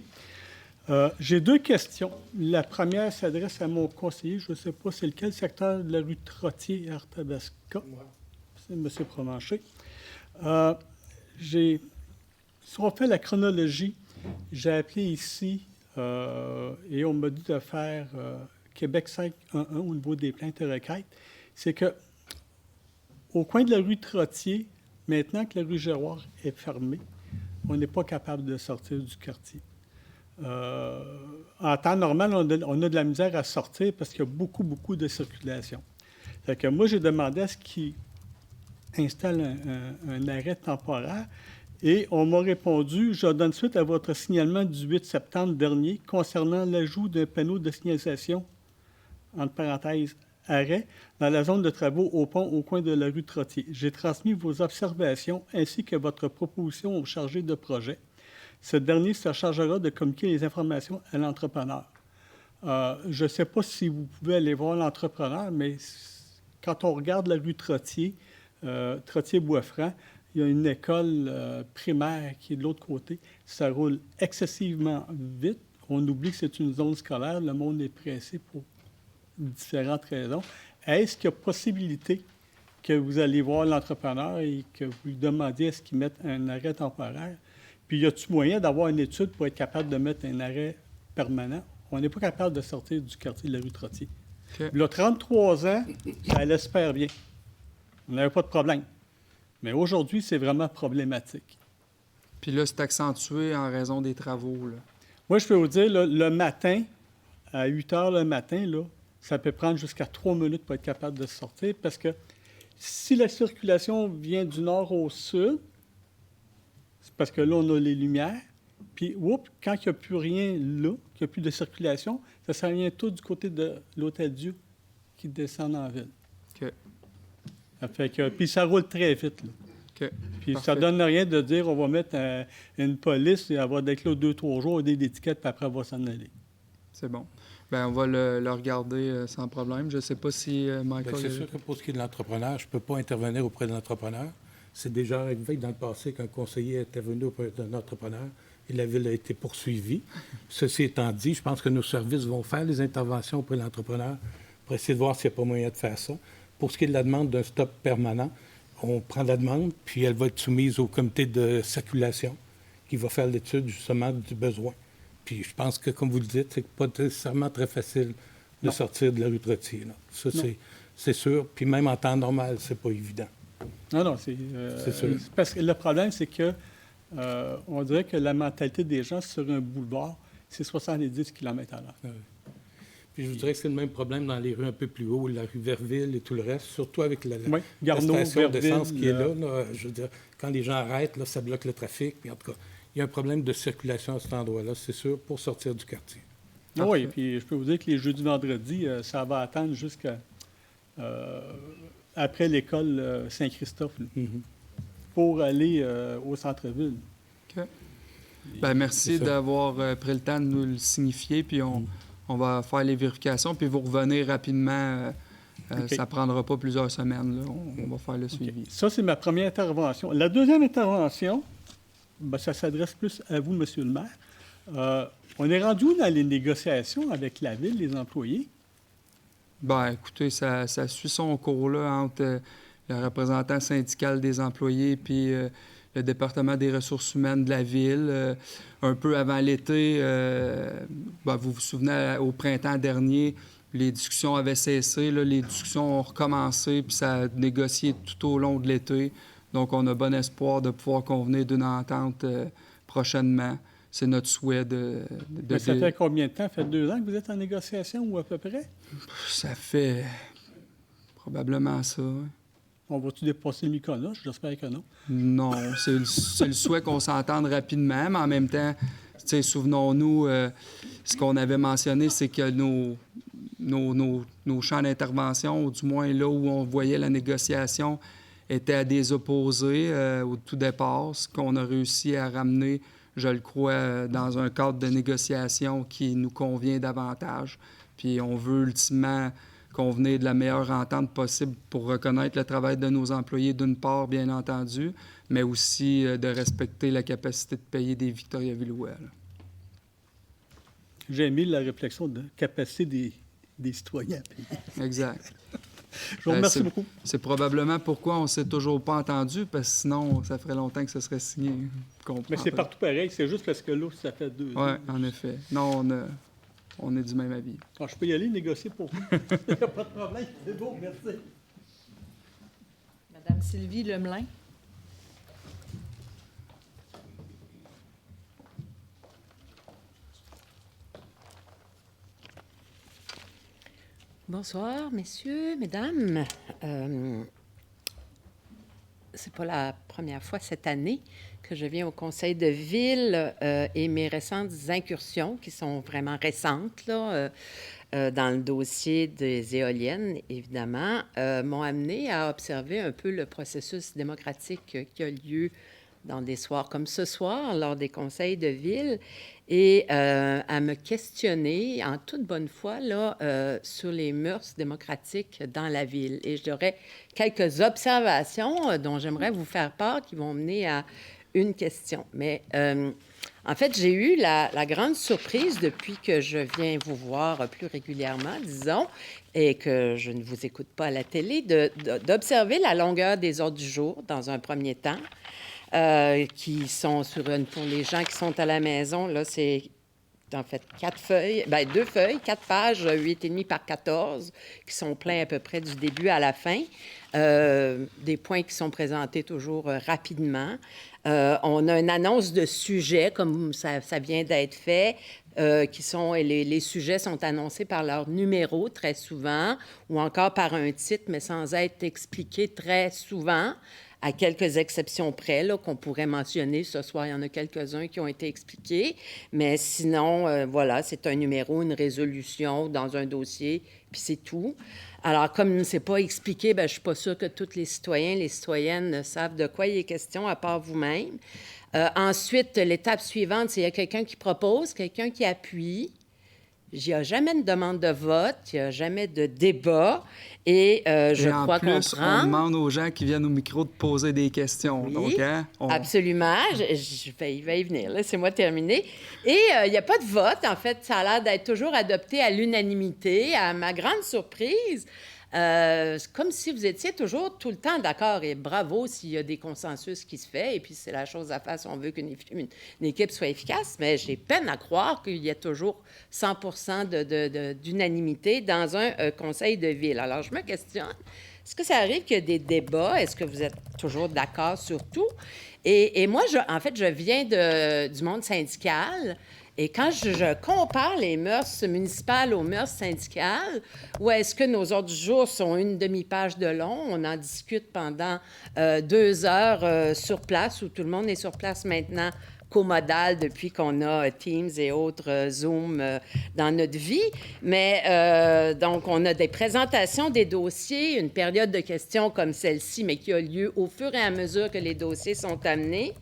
J'ai 2 questions. La première s'adresse à mon conseiller. Je ne sais pas c'est lequel secteur de la rue Trottier à Arthabasca. C'est M. Provencher. Si on fait la chronologie, j'ai appelé ici et on m'a dit de faire Québec 511 au niveau des plaintes et requêtes. C'est que au coin de la rue Trottier, maintenant que la rue Giroir est fermée, on n'est pas capable de sortir du quartier. En temps normal, on a de la misère à sortir parce qu'il y a beaucoup, beaucoup de circulation. Fait que moi, j'ai demandé à ce qu'ils installent un arrêt temporaire et on m'a répondu, je donne suite à votre signalement du 8 septembre dernier concernant l'ajout d'un panneau de signalisation, entre parenthèses, arrêt, dans la zone de travaux au pont au coin de la rue Trottier. J'ai transmis vos observations ainsi que votre proposition au chargé de projet. Ce dernier se chargera de communiquer les informations à l'entrepreneur. Je ne sais pas si vous pouvez aller voir l'entrepreneur, mais quand on regarde la rue Trottier, Trottier-Boisfranc, il y a une école primaire qui est de l'autre côté. Ça roule excessivement vite. On oublie que c'est une zone scolaire. Le monde est pressé pour différentes raisons. Est-ce qu'il y a possibilité que vous allez voir l'entrepreneur et que vous lui demandiez est-ce qu'il mette un arrêt temporaire? Puis, y a-t-il moyen d'avoir une étude pour être capable de mettre un arrêt permanent? On n'est pas capable de sortir du quartier de la rue Trottier. Okay. Il y a 33 ans, ça allait super bien. On n'avait pas de problème. Mais aujourd'hui, c'est vraiment problématique. Puis là, c'est accentué en raison des travaux, là. Moi, je peux vous dire, là, le matin, à 8 heures le matin, là, ça peut prendre jusqu'à 3 minutes pour être capable de sortir parce que si la circulation vient du nord au sud, c'est parce que là, on a les lumières. Puis, quand il n'y a plus rien là, qu'il n'y a plus de circulation, ça vient tout du côté de l'Hôtel-Dieu qui descend en ville. OK. Ça fait que, puis ça roule très vite, là. OK. Puis Parfait. ça ne donne rien de dire on va mettre une police et elle va être là 2-3 jours, des étiquettes, puis après, elle va s'en aller. C'est bon. Bien, on va le regarder sans problème. Je ne sais pas si Michael... Bien, c'est sûr que pour ce qui est de l'entrepreneur, je ne peux pas intervenir auprès de l'entrepreneur. C'est déjà arrivé dans le passé qu'un conseiller est intervenu auprès d'un entrepreneur et la ville a été poursuivie. Ceci étant dit, je pense que nos services vont faire les interventions auprès de l'entrepreneur pour essayer de voir s'il n'y a pas moyen de faire ça. Pour ce qui est de la demande d'un stop permanent, on prend la demande, puis elle va être soumise au comité de circulation qui va faire l'étude justement du besoin. Puis je pense que, comme vous le dites, c'est pas nécessairement très facile de sortir de la rue Trottier. Là. Ça, c'est sûr. Puis même en temps normal, c'est pas évident. Non, c'est sûr. Parce que le problème, c'est que on dirait que la mentalité des gens sur un boulevard, c'est 70 km/h. Oui. Puis je vous dirais que c'est le même problème dans les rues un peu plus haut, la rue Verville et tout le reste, surtout avec la station d'essence qui est là. Je veux dire, quand les gens arrêtent, là, ça bloque le trafic. Puis en tout cas, il y a un problème de circulation à cet endroit-là, c'est sûr, pour sortir du quartier. Oui, puis je peux vous dire que les jeudis, vendredis, ça va attendre jusqu'à après l'école Saint-Christophe pour aller au centre-ville. OK. Bien, merci d'avoir pris le temps de nous le signifier, puis on va faire les vérifications, puis vous revenez rapidement. Ça ne prendra pas plusieurs semaines. Là. On va faire le suivi. Ça, c'est ma première intervention. La deuxième intervention, ça s'adresse plus à vous, M. le maire. On est rendu où dans les négociations avec la ville, les employés? Bien, écoutez, ça suit son cours là, entre le représentant syndical des employés puis le département des ressources humaines de la ville. Un peu avant l'été, vous vous souvenez, au printemps dernier, les discussions avaient cessé, là, les discussions ont recommencé, puis ça a négocié tout au long de l'été. Donc, on a bon espoir de pouvoir convenir d'une entente prochainement. C'est notre souhait de... Ça fait combien de temps? Ça fait 2 ans que vous êtes en négociation ou à peu près? Ça fait probablement ça. Oui. On va-tu dépasser le Mykonos? J'espère que non. Non, c'est le souhait qu'on s'entende rapidement, mais en même temps, souvenons-nous, ce qu'on avait mentionné, c'est que nos champs d'intervention, ou du moins là où on voyait la négociation, étaient à des opposés au tout départ, ce qu'on a réussi à ramener je le crois, dans un cadre de négociation qui nous convient davantage. Puis on veut ultimement convenir de la meilleure entente possible pour reconnaître le travail de nos employés, d'une part, bien entendu, mais aussi de respecter la capacité de payer des Victoriavillois. Là. J'ai aimé la réflexion de capacité des citoyens à payer. Exact. Je vous remercie beaucoup. C'est probablement pourquoi on ne s'est toujours pas entendu, parce que sinon, ça ferait longtemps que ça serait signé. Mais c'est partout pareil, c'est juste parce que là, ça fait 2 ans. Oui, en effet. Non, on est du même avis. Alors, je peux y aller négocier pour vous. Il n'y a pas de problème. C'est beau, merci. Madame Sylvie Lemelin. Bonsoir, messieurs, mesdames. C'est pas la première fois cette année que je viens au conseil de ville et mes récentes incursions, qui sont vraiment récentes, là, dans le dossier des éoliennes, évidemment, m'ont amené à observer un peu le processus démocratique qui a lieu dans des soirs comme ce soir, lors des conseils de ville, et à me questionner en toute bonne foi là, sur les mœurs démocratiques dans la ville. Et j'aurais quelques observations dont j'aimerais vous faire part qui vont mener à une question. Mais en fait, j'ai eu la grande surprise depuis que je viens vous voir plus régulièrement, disons, et que je ne vous écoute pas à la télé, d'observer la longueur des ordres du jour dans un premier temps. Qui sont pour les gens qui sont à la maison, là, c'est en fait 2 feuilles, 4 pages, 8,5 par 14, qui sont pleins à peu près du début à la fin. Des points qui sont présentés toujours rapidement. On a une annonce de sujets, comme ça vient d'être fait, les sujets sont annoncés par leur numéro très souvent, ou encore par un titre, mais sans être expliqués très souvent. À quelques exceptions près, là, qu'on pourrait mentionner. Ce soir, il y en a quelques-uns qui ont été expliqués. Mais sinon, voilà, c'est un numéro, une résolution dans un dossier, puis c'est tout. Alors, comme ce n'est pas expliqué, bien, je ne suis pas sûre que tous les citoyens, les citoyennes savent de quoi il est question, à part vous-même. Ensuite, l'étape suivante, c'est qu'il y a quelqu'un qui propose, quelqu'un qui appuie. Il n'y a jamais de demande de vote, il n'y a jamais de débat. Et je crois comprendre... on demande aux gens qui viennent au micro de poser des questions. Oui, donc, absolument. Je vais y venir. Laissez-moi terminer. Et il n'y a pas de vote. En fait, ça a l'air d'être toujours adopté à l'unanimité. À ma grande surprise, comme si vous étiez toujours tout le temps d'accord. Et bravo s'il y a des consensus qui se fait. Et puis, c'est la chose à faire si on veut qu'une équipe soit efficace. Mais j'ai peine à croire qu'il y ait toujours 100 % d'unanimité dans un conseil de ville. Alors, je me questionne. Est-ce que ça arrive qu'il y a des débats? Est-ce que vous êtes toujours d'accord sur tout? Et moi, en fait, je viens du monde syndical. Et quand je compare les mœurs municipales aux mœurs syndicales, où est-ce que nos ordres du jour sont une demi-page de long, on en discute pendant 2 heures sur place, où tout le monde est sur place maintenant, comodal depuis qu'on a Teams et autres Zoom dans notre vie. Mais donc, on a des présentations des dossiers, une période de questions comme celle-ci, mais qui a lieu au fur et à mesure que les dossiers sont amenés,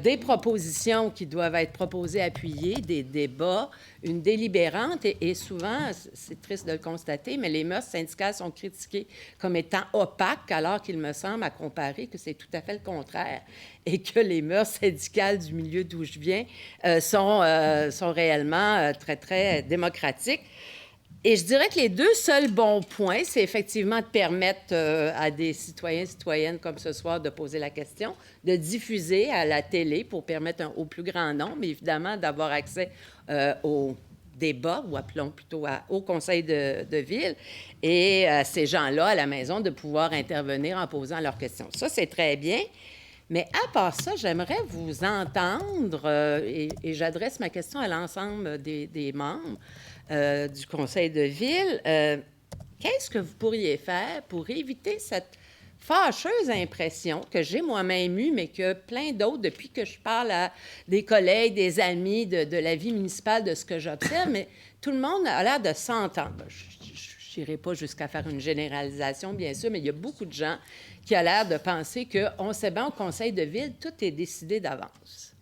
des propositions qui doivent être proposées, appuyées, des débats, une délibérante. Et souvent, c'est triste de le constater, mais les mœurs syndicales sont critiquées comme étant opaques, alors qu'il me semble, à comparer, que c'est tout à fait le contraire et que les mœurs syndicales du milieu d'où je viens sont réellement très, très démocratiques. Et je dirais que les 2 seuls bons points, c'est effectivement de permettre à des citoyens, citoyennes comme ce soir de poser la question, de diffuser à la télé pour permettre au plus grand nombre, évidemment, d'avoir accès au débat, ou appelons plutôt au conseil de ville, et à ces gens-là à la maison de pouvoir intervenir en posant leurs questions. Ça, c'est très bien. Mais à part ça, j'aimerais vous entendre, et j'adresse ma question à l'ensemble des membres du conseil de ville. Qu'est-ce que vous pourriez faire pour éviter cette fâcheuse impression que j'ai moi-même eue, mais que plein d'autres, depuis que je parle à des collègues, des amis de la vie municipale, de ce que j'observe, mais tout le monde a l'air de s'entendre. Je n'irai pas jusqu'à faire une généralisation, bien sûr, mais il y a beaucoup de gens qui ont l'air de penser qu'on sait bien au conseil de ville, tout est décidé d'avance.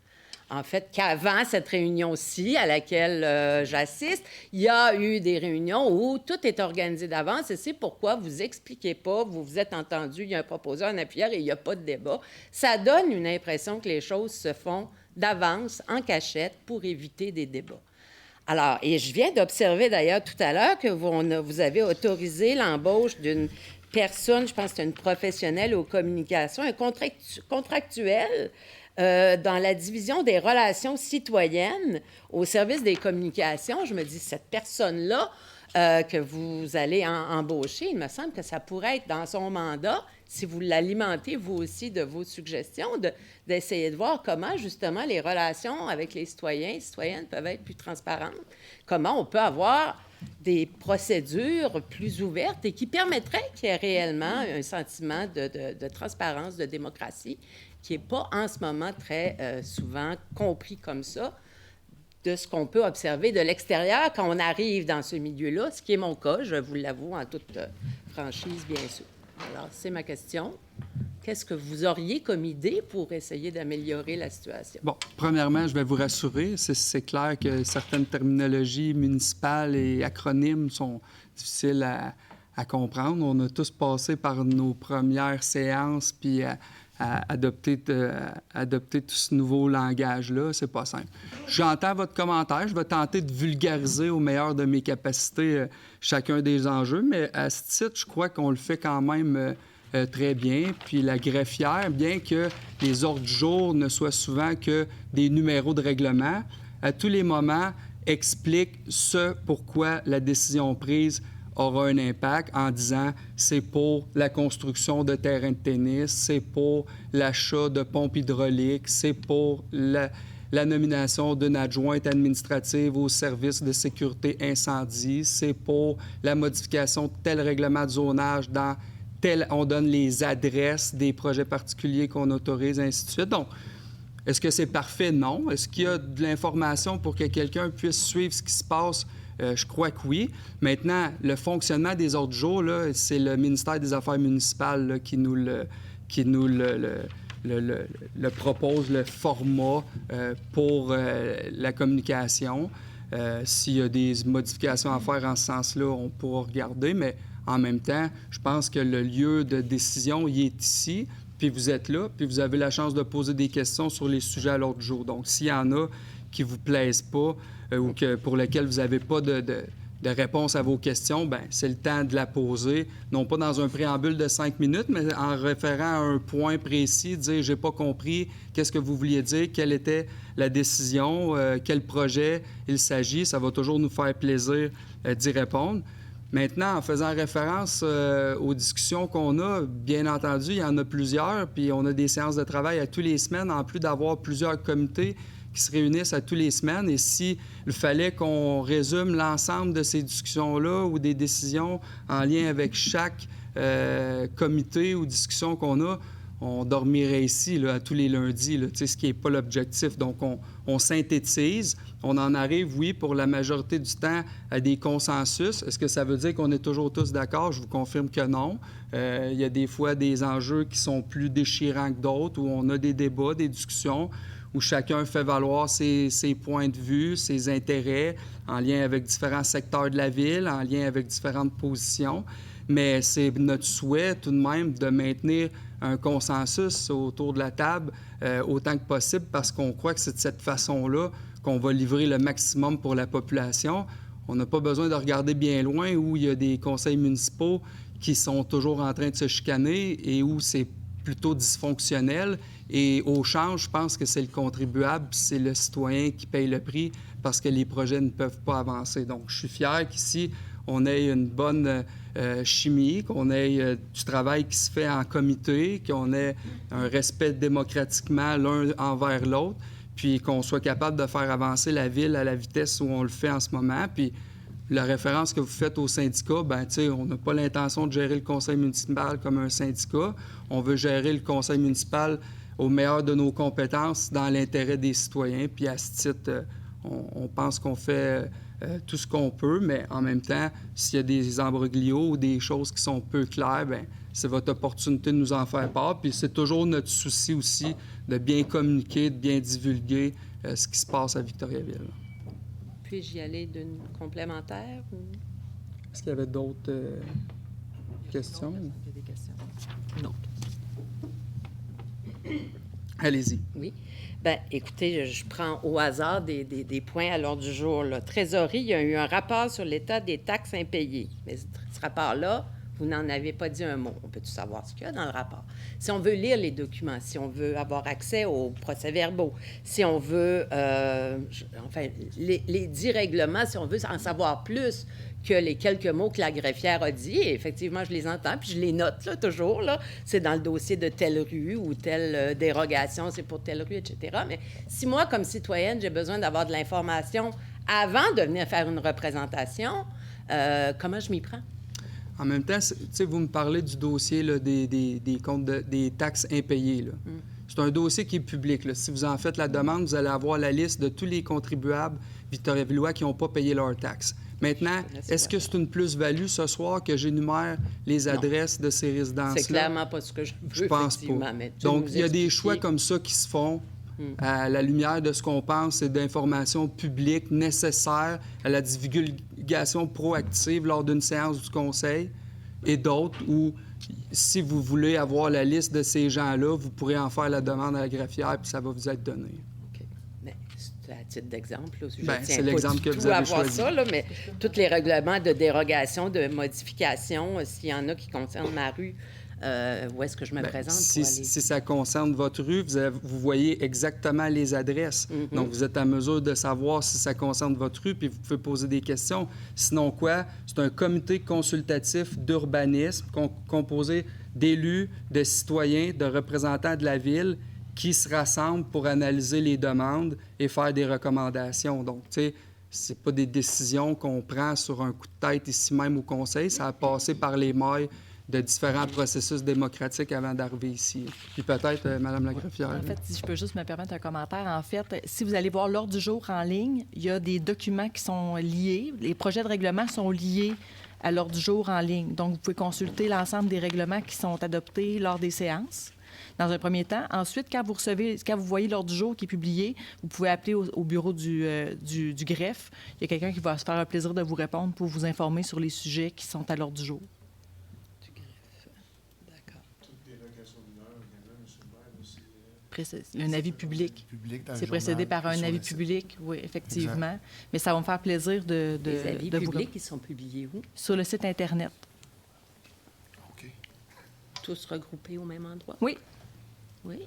en fait, qu'avant cette réunion-ci à laquelle j'assiste, il y a eu des réunions où tout est organisé d'avance et c'est pourquoi vous expliquez pas, vous vous êtes entendu, il y a un proposeur, un appuyeur et il n'y a pas de débat. Ça donne une impression que les choses se font d'avance, en cachette, pour éviter des débats. Alors, et je viens d'observer d'ailleurs tout à l'heure que vous avez autorisé l'embauche d'une personne, je pense que c'est une professionnelle aux communications, un contractuel dans la division des relations citoyennes au service des communications. Je me dis, cette personne-là que vous allez embaucher, il me semble que ça pourrait être dans son mandat, si vous l'alimentez, vous aussi, de vos suggestions, d'essayer de voir comment, justement, les relations avec les citoyens et citoyennes peuvent être plus transparentes, comment on peut avoir des procédures plus ouvertes et qui permettraient qu'il y ait réellement un sentiment de transparence, de démocratie, qui n'est pas en ce moment très souvent compris comme ça, de ce qu'on peut observer de l'extérieur quand on arrive dans ce milieu-là, ce qui est mon cas, je vous l'avoue en toute franchise, bien sûr. Alors, c'est ma question. Qu'est-ce que vous auriez comme idée pour essayer d'améliorer la situation? Bon, premièrement, je vais vous rassurer. C'est clair que certaines terminologies municipales et acronymes sont difficiles à comprendre. On a tous passé par nos premières séances puis à adopter tout ce nouveau langage-là. C'est pas simple. J'entends votre commentaire. Je vais tenter de vulgariser au meilleur de mes capacités chacun des enjeux, mais à ce titre, je crois qu'on le fait quand même très bien. Puis la greffière, bien que les ordres du jour ne soient souvent que des numéros de règlement, à tous les moments, explique ce pourquoi la décision prise aura un impact en disant c'est pour la construction de terrains de tennis, c'est pour l'achat de pompes hydrauliques, c'est pour la nomination d'une adjointe administrative au service de sécurité incendie, c'est pour la modification de tel règlement de zonage dans tel... On donne les adresses des projets particuliers qu'on autorise, ainsi de suite. Donc, est-ce que c'est parfait? Non. Est-ce qu'il y a de l'information pour que quelqu'un puisse suivre ce qui se passe? Je crois que oui. Maintenant, le fonctionnement des ordres du jour, c'est le ministère des Affaires municipales là, qui nous le propose, le format pour la communication. S'il y a des modifications à faire en ce sens-là, on pourra regarder, mais en même temps, je pense que le lieu de décision, il est ici, puis vous êtes là, puis vous avez la chance de poser des questions sur les sujets à l'ordre du jour. Donc, s'il y en a qui ne vous plaisent pas ou pour lesquels vous n'avez pas de réponse à vos questions, bien, c'est le temps de la poser, non pas dans un préambule de 5 minutes, mais en référant à un point précis, dire « j'ai pas compris, qu'est-ce que vous vouliez dire, quelle était la décision, quel projet il s'agit ». Ça va toujours nous faire plaisir d'y répondre. Maintenant, en faisant référence aux discussions qu'on a, bien entendu, il y en a plusieurs, puis on a des séances de travail à tous les semaines, en plus d'avoir plusieurs comités qui se réunissent à tous les semaines. Et s'il fallait qu'on résume l'ensemble de ces discussions-là ou des décisions en lien avec chaque comité ou discussion qu'on a, on dormirait ici là, à tous les lundis, là, ce qui n'est pas l'objectif. Donc, on synthétise. On en arrive, oui, pour la majorité du temps, à des consensus. Est-ce que ça veut dire qu'on est toujours tous d'accord? Je vous confirme que non. Il y a des fois des enjeux qui sont plus déchirants que d'autres, où on a des débats, des discussions, où chacun fait valoir ses points de vue, ses intérêts, en lien avec différents secteurs de la ville, en lien avec différentes positions. Mais c'est notre souhait, tout de même, de maintenir un consensus autour de la table autant que possible, parce qu'on croit que c'est de cette façon-là qu'on va livrer le maximum pour la population. On n'a pas besoin de regarder bien loin où il y a des conseils municipaux qui sont toujours en train de se chicaner et où c'est plutôt dysfonctionnel. Et au change, je pense que c'est le contribuable, c'est le citoyen qui paye le prix parce que les projets ne peuvent pas avancer. Donc, je suis fier qu'ici, on ait une bonne chimie, qu'on ait du travail qui se fait en comité, qu'on ait un respect démocratiquement l'un envers l'autre, puis qu'on soit capable de faire avancer la ville à la vitesse où on le fait en ce moment. Puis la référence que vous faites au syndicat, bien, tu sais, on n'a pas l'intention de gérer le conseil municipal comme un syndicat. On veut gérer le conseil municipal au meilleur de nos compétences dans l'intérêt des citoyens. Puis à ce titre, on pense qu'on fait tout ce qu'on peut, mais en même temps, s'il y a des imbroglios ou des choses qui sont peu claires, bien, c'est votre opportunité de nous en faire part. Puis c'est toujours notre souci aussi de bien communiquer, de bien divulguer ce qui se passe à Victoriaville. Puis-je y aller d'une complémentaire? Ou... Est-ce qu'il y avait d'autres questions? Il y a des questions. Non. Allez-y. Oui. Bien, écoutez, je prends au hasard des points à l'ordre du jour. Là. Trésorerie, il y a eu un rapport sur l'état des taxes impayées. Mais ce rapport-là, vous n'en avez pas dit un mot. On peut-tout savoir ce qu'il y a dans le rapport. Si on veut lire les documents, si on veut avoir accès aux procès-verbaux, si on veut, les 10 règlements, si on veut en savoir plus que les quelques mots que la greffière a dit, et effectivement, je les entends, puis je les note là, toujours. Là. C'est dans le dossier de telle rue ou telle dérogation, c'est pour telle rue, etc. Mais si moi, comme citoyenne, j'ai besoin d'avoir de l'information avant de venir faire une représentation, comment je m'y prends? En même temps, vous me parlez du dossier là, des comptes des taxes impayées. Là. C'est un dossier qui est public. Là. Si vous en faites la demande, vous allez avoir la liste de tous les contribuables victoriavillois qui n'ont pas payé leurs taxes. Maintenant, est-ce que c'est une plus-value ce soir que j'énumère les adresses de ces résidences-là? C'est clairement pas ce que je veux, je pense pas. Donc, il y a des choix comme ça qui se font à la lumière de ce qu'on pense et d'informations publiques nécessaires à la divulgation proactive lors d'une séance du Conseil, et d'autres où, si vous voulez avoir la liste de ces gens-là, vous pourrez en faire la demande à la greffière, puis ça va vous être donné. OK. Mais c'est à titre d'exemple, là, je Bien, tiens c'est pas l'exemple du que tout vous avez à avoir choisi. ça, là, mais tous les règlements de dérogation, de modification, s'il y en a qui concernent ma rue, où est-ce que je me présente si, pour aller... si ça concerne votre rue, vous voyez exactement les adresses. Donc, vous êtes à mesure de savoir si ça concerne votre rue, puis vous pouvez poser des questions. Sinon quoi? C'est un comité consultatif d'urbanisme composé d'élus, de citoyens, de représentants de la ville qui se rassemblent pour analyser les demandes et faire des recommandations. Donc, tu sais, c'est pas des décisions qu'on prend sur un coup de tête ici même au Conseil. Ça a passé par les mailles de différents processus démocratiques avant d'arriver ici. Puis peut-être, Mme la greffière. En fait, si je peux juste me permettre un commentaire, en fait, si vous allez voir l'ordre du jour en ligne, il y a des documents qui sont liés. Les projets de règlement sont liés à l'ordre du jour en ligne. Donc, vous pouvez consulter l'ensemble des règlements qui sont adoptés lors des séances, dans un premier temps. Ensuite, quand vous voyez l'ordre du jour qui est publié, vous pouvez appeler au bureau du greffe. Il y a quelqu'un qui va se faire un plaisir de vous répondre pour vous informer sur les sujets qui sont à l'ordre du jour. Un avis public. C'est précédé par un avis public, oui, effectivement. Exact. Mais ça va me faire plaisir de Les avis de publics, ils sont publiés où? Sur le site Internet. OK. Tous regroupés au même endroit? Oui. Oui.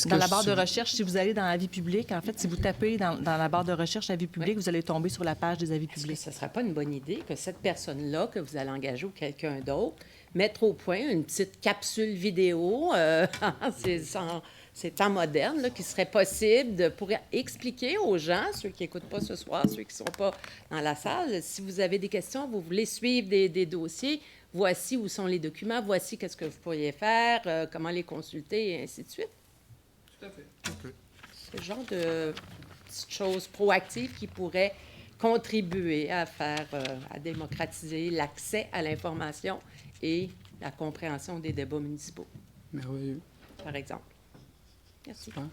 Dans la barre de recherche, si vous allez dans avis public, en fait, si vous tapez dans la barre de recherche avis public, vous allez tomber sur la page des avis publics. Est-ce que ce ne serait pas une bonne idée que cette personne-là, que vous allez engager ou quelqu'un d'autre, mettre au point une petite capsule vidéo, c'est temps moderne, là, qui serait possible pour expliquer aux gens, ceux qui n'écoutent pas ce soir, ceux qui ne sont pas dans la salle, si vous avez des questions, vous voulez suivre des dossiers, voici où sont les documents, voici qu'est-ce que vous pourriez faire, comment les consulter, et ainsi de suite. Tout à fait. Okay. C'est le genre de petites choses proactives qui pourraient contribuer à faire, à démocratiser l'accès à l'information et la compréhension des débats municipaux. Merveilleux. Par exemple. Merci. Super.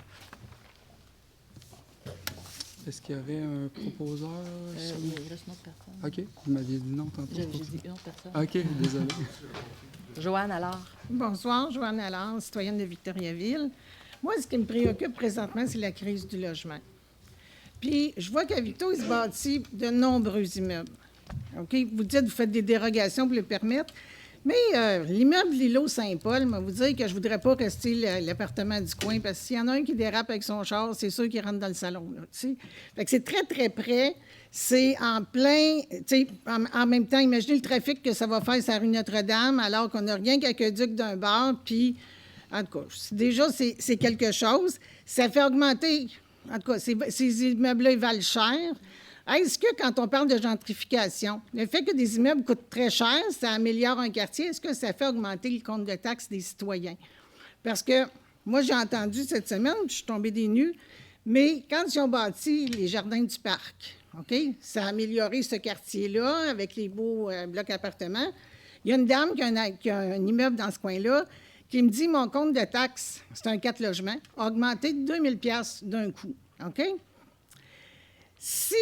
Est-ce qu'il y aurait un proposeur? Il reste une autre personne. OK. Vous m'aviez dit non tantôt. J'ai dit une autre personne. OK, désolé. Joanne Allard. Bonsoir, Joanne Allard, citoyenne de Victoriaville. Moi, ce qui me préoccupe présentement, c'est la crise du logement. Puis, je vois qu'à Victo, il se bâtit de nombreux immeubles. OK? Vous dites, vous faites des dérogations pour le permettre. Mais l'immeuble Lilo Saint-Paul, je vais vous dire que je ne voudrais pas rester l'appartement du coin, parce que s'il y en a un qui dérape avec son char, c'est sûr qu'il rentre dans le salon. Là, fait que c'est très, très près. C'est en plein... En même temps, imaginez le trafic que ça va faire sur la rue Notre-Dame, alors qu'on n'a rien qu'aqueduc d'un bar, puis... En tout cas, déjà, c'est quelque chose. Ça fait augmenter... En tout cas, ces immeubles-là, ils valent cher. Est-ce que, quand on parle de gentrification, le fait que des immeubles coûtent très cher, ça améliore un quartier, est-ce que ça fait augmenter le compte de taxes des citoyens? Parce que moi, j'ai entendu cette semaine, je suis tombée des nues, mais quand ils ont bâti les jardins du parc, OK, ça a amélioré ce quartier-là avec les beaux blocs appartements. Il y a une dame qui a un immeuble dans ce coin-là qui me dit mon compte de taxes, c'est un 4 logements, a augmenté de 2 000 $ d'un coup. OK? Si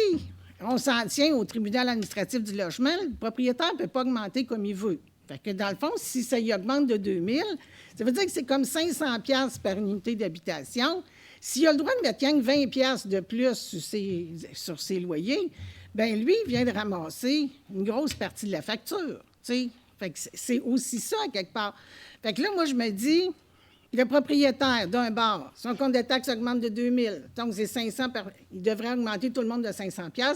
on s'en tient au tribunal administratif du logement, le propriétaire ne peut pas augmenter comme il veut. Fait que dans le fond, si ça y augmente de 2 000, ça veut dire que c'est comme 500 $ par unité d'habitation. S'il a le droit de mettre 20 $ de plus sur ses loyers, bien, lui, il vient de ramasser une grosse partie de la facture. T'sais? Fait que c'est aussi ça, quelque part. Fait que là, moi, je me dis, le propriétaire d'un bar, son compte de taxes augmente de 2 000, donc c'est 500 il devrait augmenter tout le monde de 500 $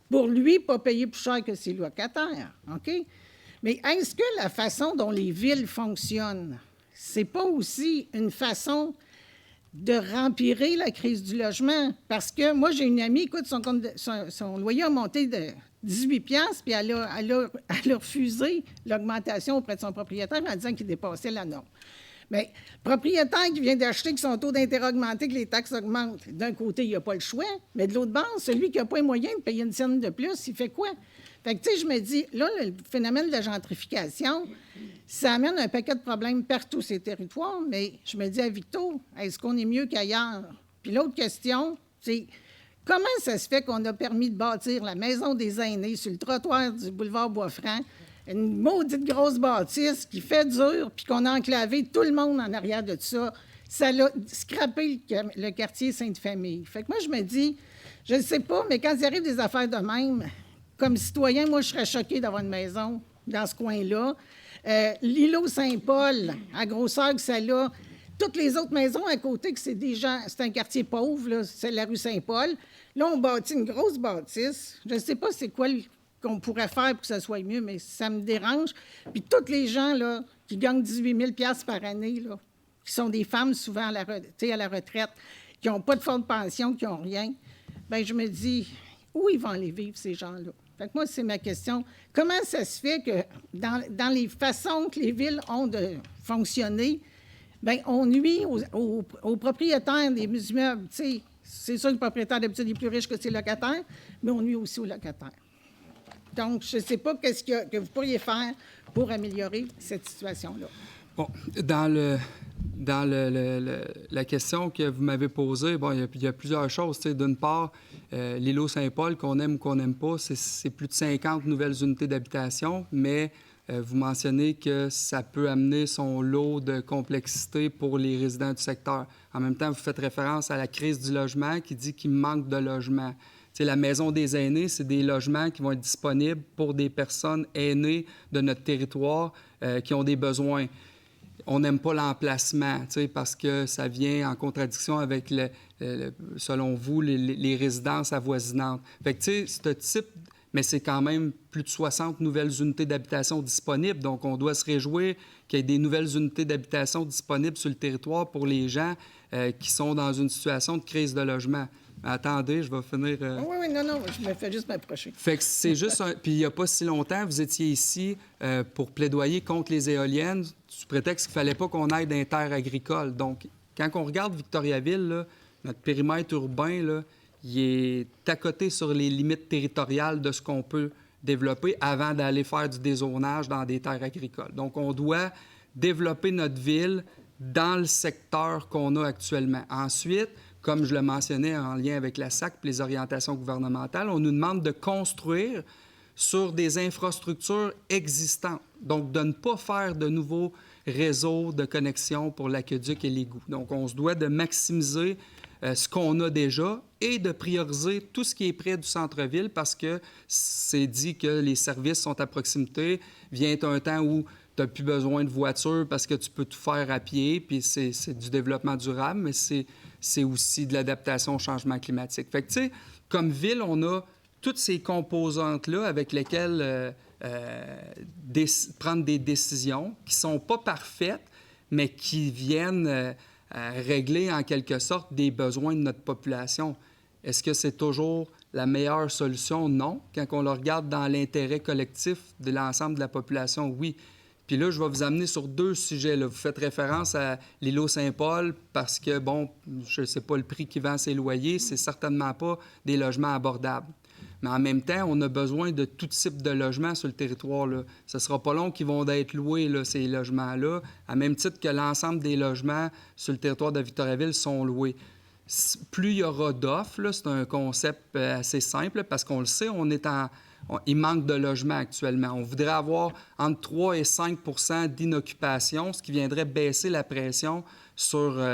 pour lui, pas payer plus cher que ses locataires. OK? Mais est-ce que la façon dont les villes fonctionnent, c'est pas aussi une façon de rempirer la crise du logement? Parce que moi, j'ai une amie, écoute, son loyer a monté de 18 $, puis elle a refusé l'augmentation auprès de son propriétaire en disant qu'il dépassait la norme. Mais le propriétaire qui vient d'acheter que son taux d'intérêt a augmenté, que les taxes augmentent, d'un côté, il n'a pas le choix, mais de l'autre bord, celui qui n'a pas les moyens de payer une scène de plus, il fait quoi? Fait que, tu sais, je me dis, là, le phénomène de la gentrification, ça amène un paquet de problèmes partout ces territoires, mais je me dis à Victo, est-ce qu'on est mieux qu'ailleurs? Puis l'autre question, c'est comment ça se fait qu'on a permis de bâtir la maison des aînés sur le trottoir du boulevard Boisfranc, une maudite grosse bâtisse qui fait dur, puis qu'on a enclavé tout le monde en arrière de ça. Ça l'a scrappé le quartier Sainte-Famille. Fait que moi, je me dis, je ne sais pas, mais quand il arrive des affaires de même, comme citoyen, moi, je serais choquée d'avoir une maison dans ce coin-là. L'îlot Saint-Paul, à grosseur que ça a, toutes les autres maisons à côté, que c'est un quartier pauvre, là, c'est la rue Saint-Paul. Là, on bâtit une grosse bâtisse. Je ne sais pas c'est quoi qu'on pourrait faire pour que ça soit mieux, mais ça me dérange. Puis tous les gens là, qui gagnent 18 000 $ par année, là, qui sont des femmes souvent à la retraite, qui n'ont pas de fonds de pension, qui n'ont rien, bien, je me dis, où ils vont aller vivre, ces gens-là? Fait que moi, c'est ma question. Comment ça se fait que dans les façons que les villes ont de fonctionner, bien, on nuit aux propriétaires des immeubles? T'sais, c'est sûr que le propriétaire, d'habitude, est plus riche que ses locataires, mais on nuit aussi aux locataires. Donc, je ne sais pas qu'est-ce que vous pourriez faire pour améliorer cette situation-là. Bon, dans la question que vous m'avez posée, bon, il y a plusieurs choses. D'une part, l'îlot Saint-Paul, qu'on aime ou qu'on n'aime pas, c'est plus de 50 nouvelles unités d'habitation, mais vous mentionnez que ça peut amener son lot de complexité pour les résidents du secteur. En même temps, vous faites référence à la crise du logement qui dit qu'il manque de logements. T'sais, la maison des aînés, c'est des logements qui vont être disponibles pour des personnes aînées de notre territoire qui ont des besoins. On n'aime pas l'emplacement, parce que ça vient en contradiction avec, selon vous, les résidences avoisinantes. Fait que, tu sais, ce type, mais c'est quand même plus de 60 nouvelles unités d'habitation disponibles. Donc, on doit se réjouir qu'il y ait des nouvelles unités d'habitation disponibles sur le territoire pour les gens qui sont dans une situation de crise de logement. Attendez, je vais finir... Oui, non, je me fais juste m'approcher. Fait que c'est juste Puis il n'y a pas si longtemps, vous étiez ici pour plaidoyer contre les éoliennes sous prétexte qu'il ne fallait pas qu'on aille dans les terres agricoles. Donc, quand on regarde Victoriaville, là, notre périmètre urbain, là, il est à côté sur les limites territoriales de ce qu'on peut développer avant d'aller faire du dézonage dans des terres agricoles. Donc, on doit développer notre ville dans le secteur qu'on a actuellement. Ensuite, comme je le mentionnais en lien avec la SAC et les orientations gouvernementales, on nous demande de construire sur des infrastructures existantes. Donc, de ne pas faire de nouveaux réseaux de connexion pour l'aqueduc et l'égout. Donc, on se doit de maximiser ce qu'on a déjà et de prioriser tout ce qui est près du centre-ville parce que c'est dit que les services sont à proximité. Vient un temps où tu n'as plus besoin de voiture parce que tu peux tout faire à pied, puis c'est du développement durable, mais c'est aussi de l'adaptation au changement climatique. Fait que, tu sais, comme ville, on a toutes ces composantes-là avec lesquelles prendre des décisions qui ne sont pas parfaites, mais qui viennent régler en quelque sorte des besoins de notre population. Est-ce que c'est toujours la meilleure solution? Non. Quand on le regarde dans l'intérêt collectif de l'ensemble de la population, oui. Puis là, je vais vous amener sur deux sujets. Là. Vous faites référence à l'îlot Saint-Paul parce que, bon, je ne sais pas le prix qui vend ses loyers, c'est certainement pas des logements abordables. mais en même temps, on a besoin de tout type de logements sur le territoire, là. Ce ne sera pas long qu'ils vont être loués, là, ces logements-là, à même titre que l'ensemble des logements sur le territoire de Victoriaville sont loués. Plus il y aura d'offres, là, c'est un concept assez simple, parce qu'on le sait, il manque de logements actuellement. On voudrait avoir entre 3 et 5 d'inoccupation, ce qui viendrait baisser la pression sur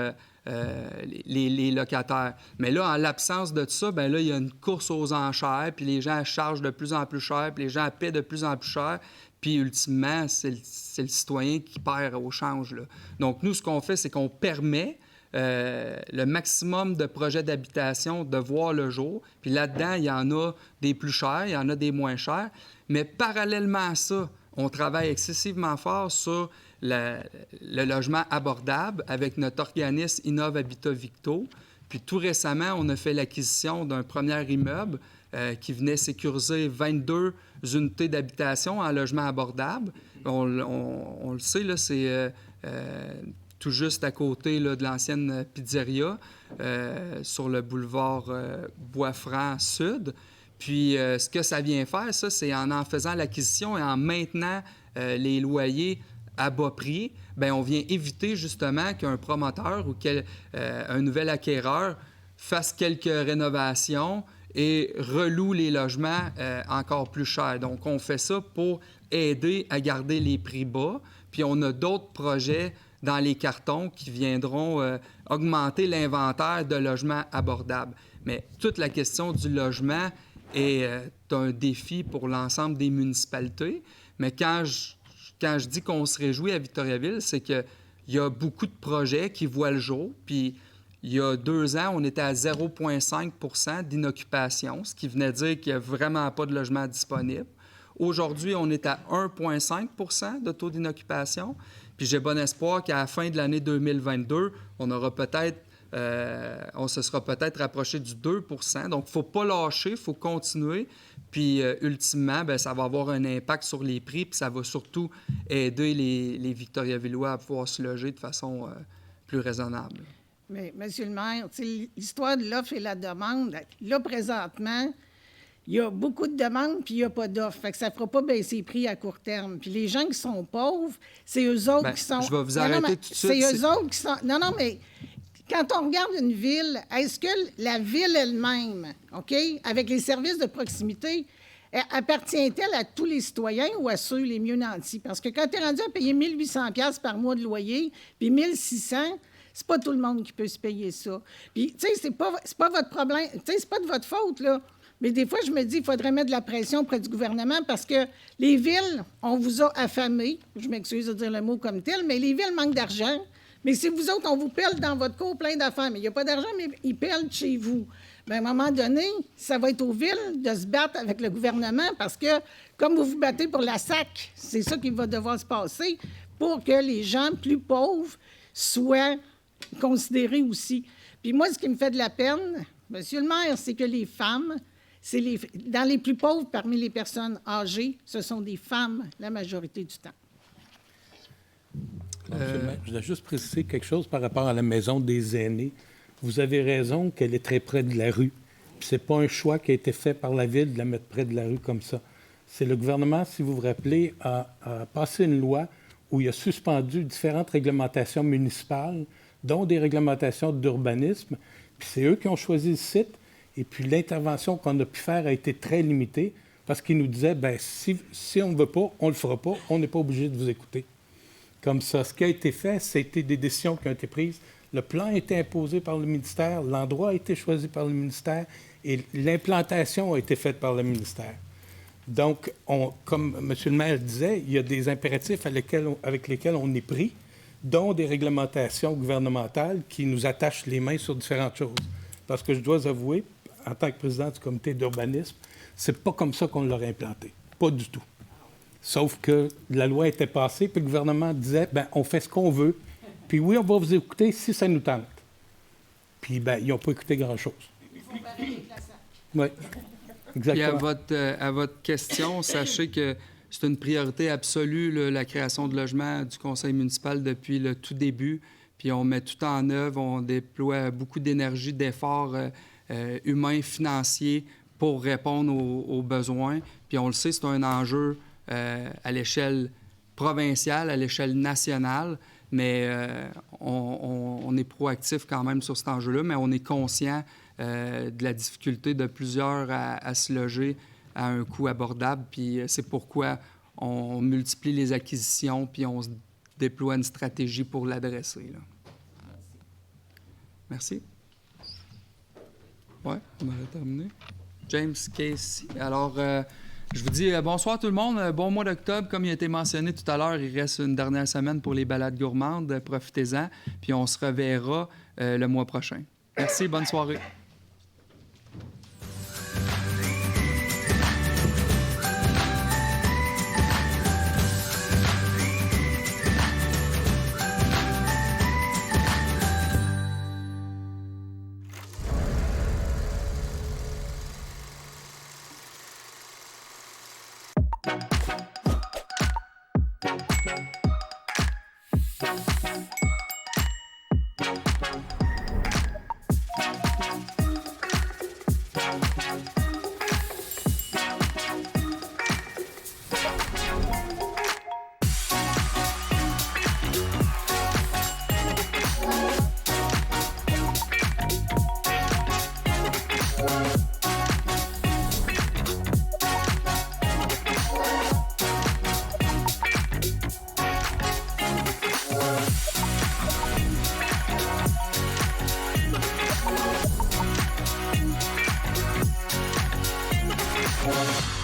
les locataires. Mais là, en l'absence de ça, bien là, il y a une course aux enchères, puis les gens chargent de plus en plus cher, puis les gens paient de plus en plus cher, puis ultimement, c'est le citoyen qui perd au change, là. Donc, nous, ce qu'on fait, c'est qu'on permet le maximum de projets d'habitation de voir le jour. Puis là-dedans, il y en a des plus chers, il y en a des moins chers. Mais parallèlement à ça, on travaille excessivement fort sur le logement abordable avec notre organisme Innov Habitat Victo. Puis tout récemment, on a fait l'acquisition d'un premier immeuble qui venait sécuriser 22 unités d'habitation en logement abordable. On le sait, là, c'est tout juste à côté là, de l'ancienne pizzeria sur le boulevard Bois-Franc Sud. Puis, ce que ça vient faire, ça, c'est en faisant l'acquisition et en maintenant les loyers à bas prix, bien, on vient éviter justement qu'un promoteur ou un nouvel acquéreur fasse quelques rénovations et reloue les logements encore plus chers. Donc, on fait ça pour aider à garder les prix bas. Puis, on a d'autres projets dans les cartons qui viendront augmenter l'inventaire de logements abordables. Mais toute la question du logement est un défi pour l'ensemble des municipalités. Mais quand je dis qu'on se réjouit à Victoriaville, c'est qu'il y a beaucoup de projets qui voient le jour. Puis il y a 2 ans, on était à 0,5 d'inoccupation, ce qui venait dire qu'il n'y a vraiment pas de logement disponible. Aujourd'hui, on est à 1,5 de taux d'inoccupation. Puis j'ai bon espoir qu'à la fin de l'année 2022, on se sera peut-être rapproché du 2 Donc, il ne faut pas lâcher, il faut continuer. Puis, ultimement, bien, ça va avoir un impact sur les prix, puis ça va surtout aider les Victoriavillois à pouvoir se loger de façon plus raisonnable. Mais, Monsieur le maire, l'histoire de l'offre et la demande, là, présentement, il y a beaucoup de demandes, puis il n'y a pas d'offre. Fait que ça ne fera pas baisser les prix à court terme. Puis les gens qui sont pauvres, c'est eux autres qui sont... Je vais vous arrêter tout de suite. C'est eux autres qui sont... Non, mais quand on regarde une ville, est-ce que la ville elle-même, OK, avec les services de proximité, appartient-elle à tous les citoyens ou à ceux les mieux nantis? Parce que quand tu es rendu à payer 1 800$ par mois de loyer, puis 1 600$, c'est pas tout le monde qui peut se payer ça. Puis, tu sais, c'est pas votre problème. Tu sais, c'est pas de votre faute, là. Mais des fois, je me dis qu'il faudrait mettre de la pression auprès du gouvernement parce que les villes, on vous a affamés. Je m'excuse de dire le mot comme tel, mais les villes manquent d'argent. Mais si vous autres, on vous pèle dans votre cour plein d'affaires, mais il n'y a pas d'argent, mais ils pèlent chez vous. Bien, à un moment donné, ça va être aux villes de se battre avec le gouvernement parce que, comme vous vous battez pour la SAC, c'est ça qui va devoir se passer pour que les gens plus pauvres soient considérés aussi. Puis moi, ce qui me fait de la peine, Monsieur le maire, c'est que les femmes... dans les plus pauvres, parmi les personnes âgées, ce sont des femmes la majorité du temps. Je voudrais juste préciser quelque chose par rapport à la maison des aînés. Vous avez raison qu'elle est très près de la rue. Ce n'est pas un choix qui a été fait par la Ville de la mettre près de la rue comme ça. C'est le gouvernement, si vous vous rappelez, a passé une loi où il a suspendu différentes réglementations municipales, dont des réglementations d'urbanisme. Puis c'est eux qui ont choisi le site. Et puis, l'intervention qu'on a pu faire a été très limitée parce qu'ils nous disaient, bien, si on ne veut pas, on ne le fera pas, on n'est pas obligé de vous écouter. Comme ça, ce qui a été fait, c'était des décisions qui ont été prises. Le plan a été imposé par le ministère, l'endroit a été choisi par le ministère et l'implantation a été faite par le ministère. Donc, comme M. le maire disait, il y a des impératifs avec lesquels on est pris, dont des réglementations gouvernementales qui nous attachent les mains sur différentes choses. Parce que je dois avouer, en tant que président du comité d'urbanisme, c'est pas comme ça qu'on l'aurait implanté. Pas du tout. Sauf que la loi était passée, puis le gouvernement disait, bien, on fait ce qu'on veut, puis oui, on va vous écouter si ça nous tente. Puis, bien, ils n'ont pas écouté grand-chose. Ils font pareil avec la SAC. Oui, exactement. Puis à votre question, sachez que c'est une priorité absolue, là, la création de logements du conseil municipal depuis le tout début. Puis on met tout en œuvre, on déploie beaucoup d'énergie, d'efforts humains, financiers pour répondre aux besoins. Puis on le sait, c'est un enjeu à l'échelle provinciale, à l'échelle nationale, mais on est proactif quand même sur cet enjeu-là, mais on est conscient de la difficulté de plusieurs à se loger à un coût abordable. Puis c'est pourquoi on multiplie les acquisitions, puis on se déploie une stratégie pour l'adresser. Là. Merci. Oui, on aurait terminé. James Casey. Alors, je vous dis bonsoir tout le monde. Bon mois d'octobre. Comme il a été mentionné tout à l'heure, il reste une dernière semaine pour les balades gourmandes. Profitez-en. Puis on se reverra le mois prochain. Merci. Bonne soirée. Thank you.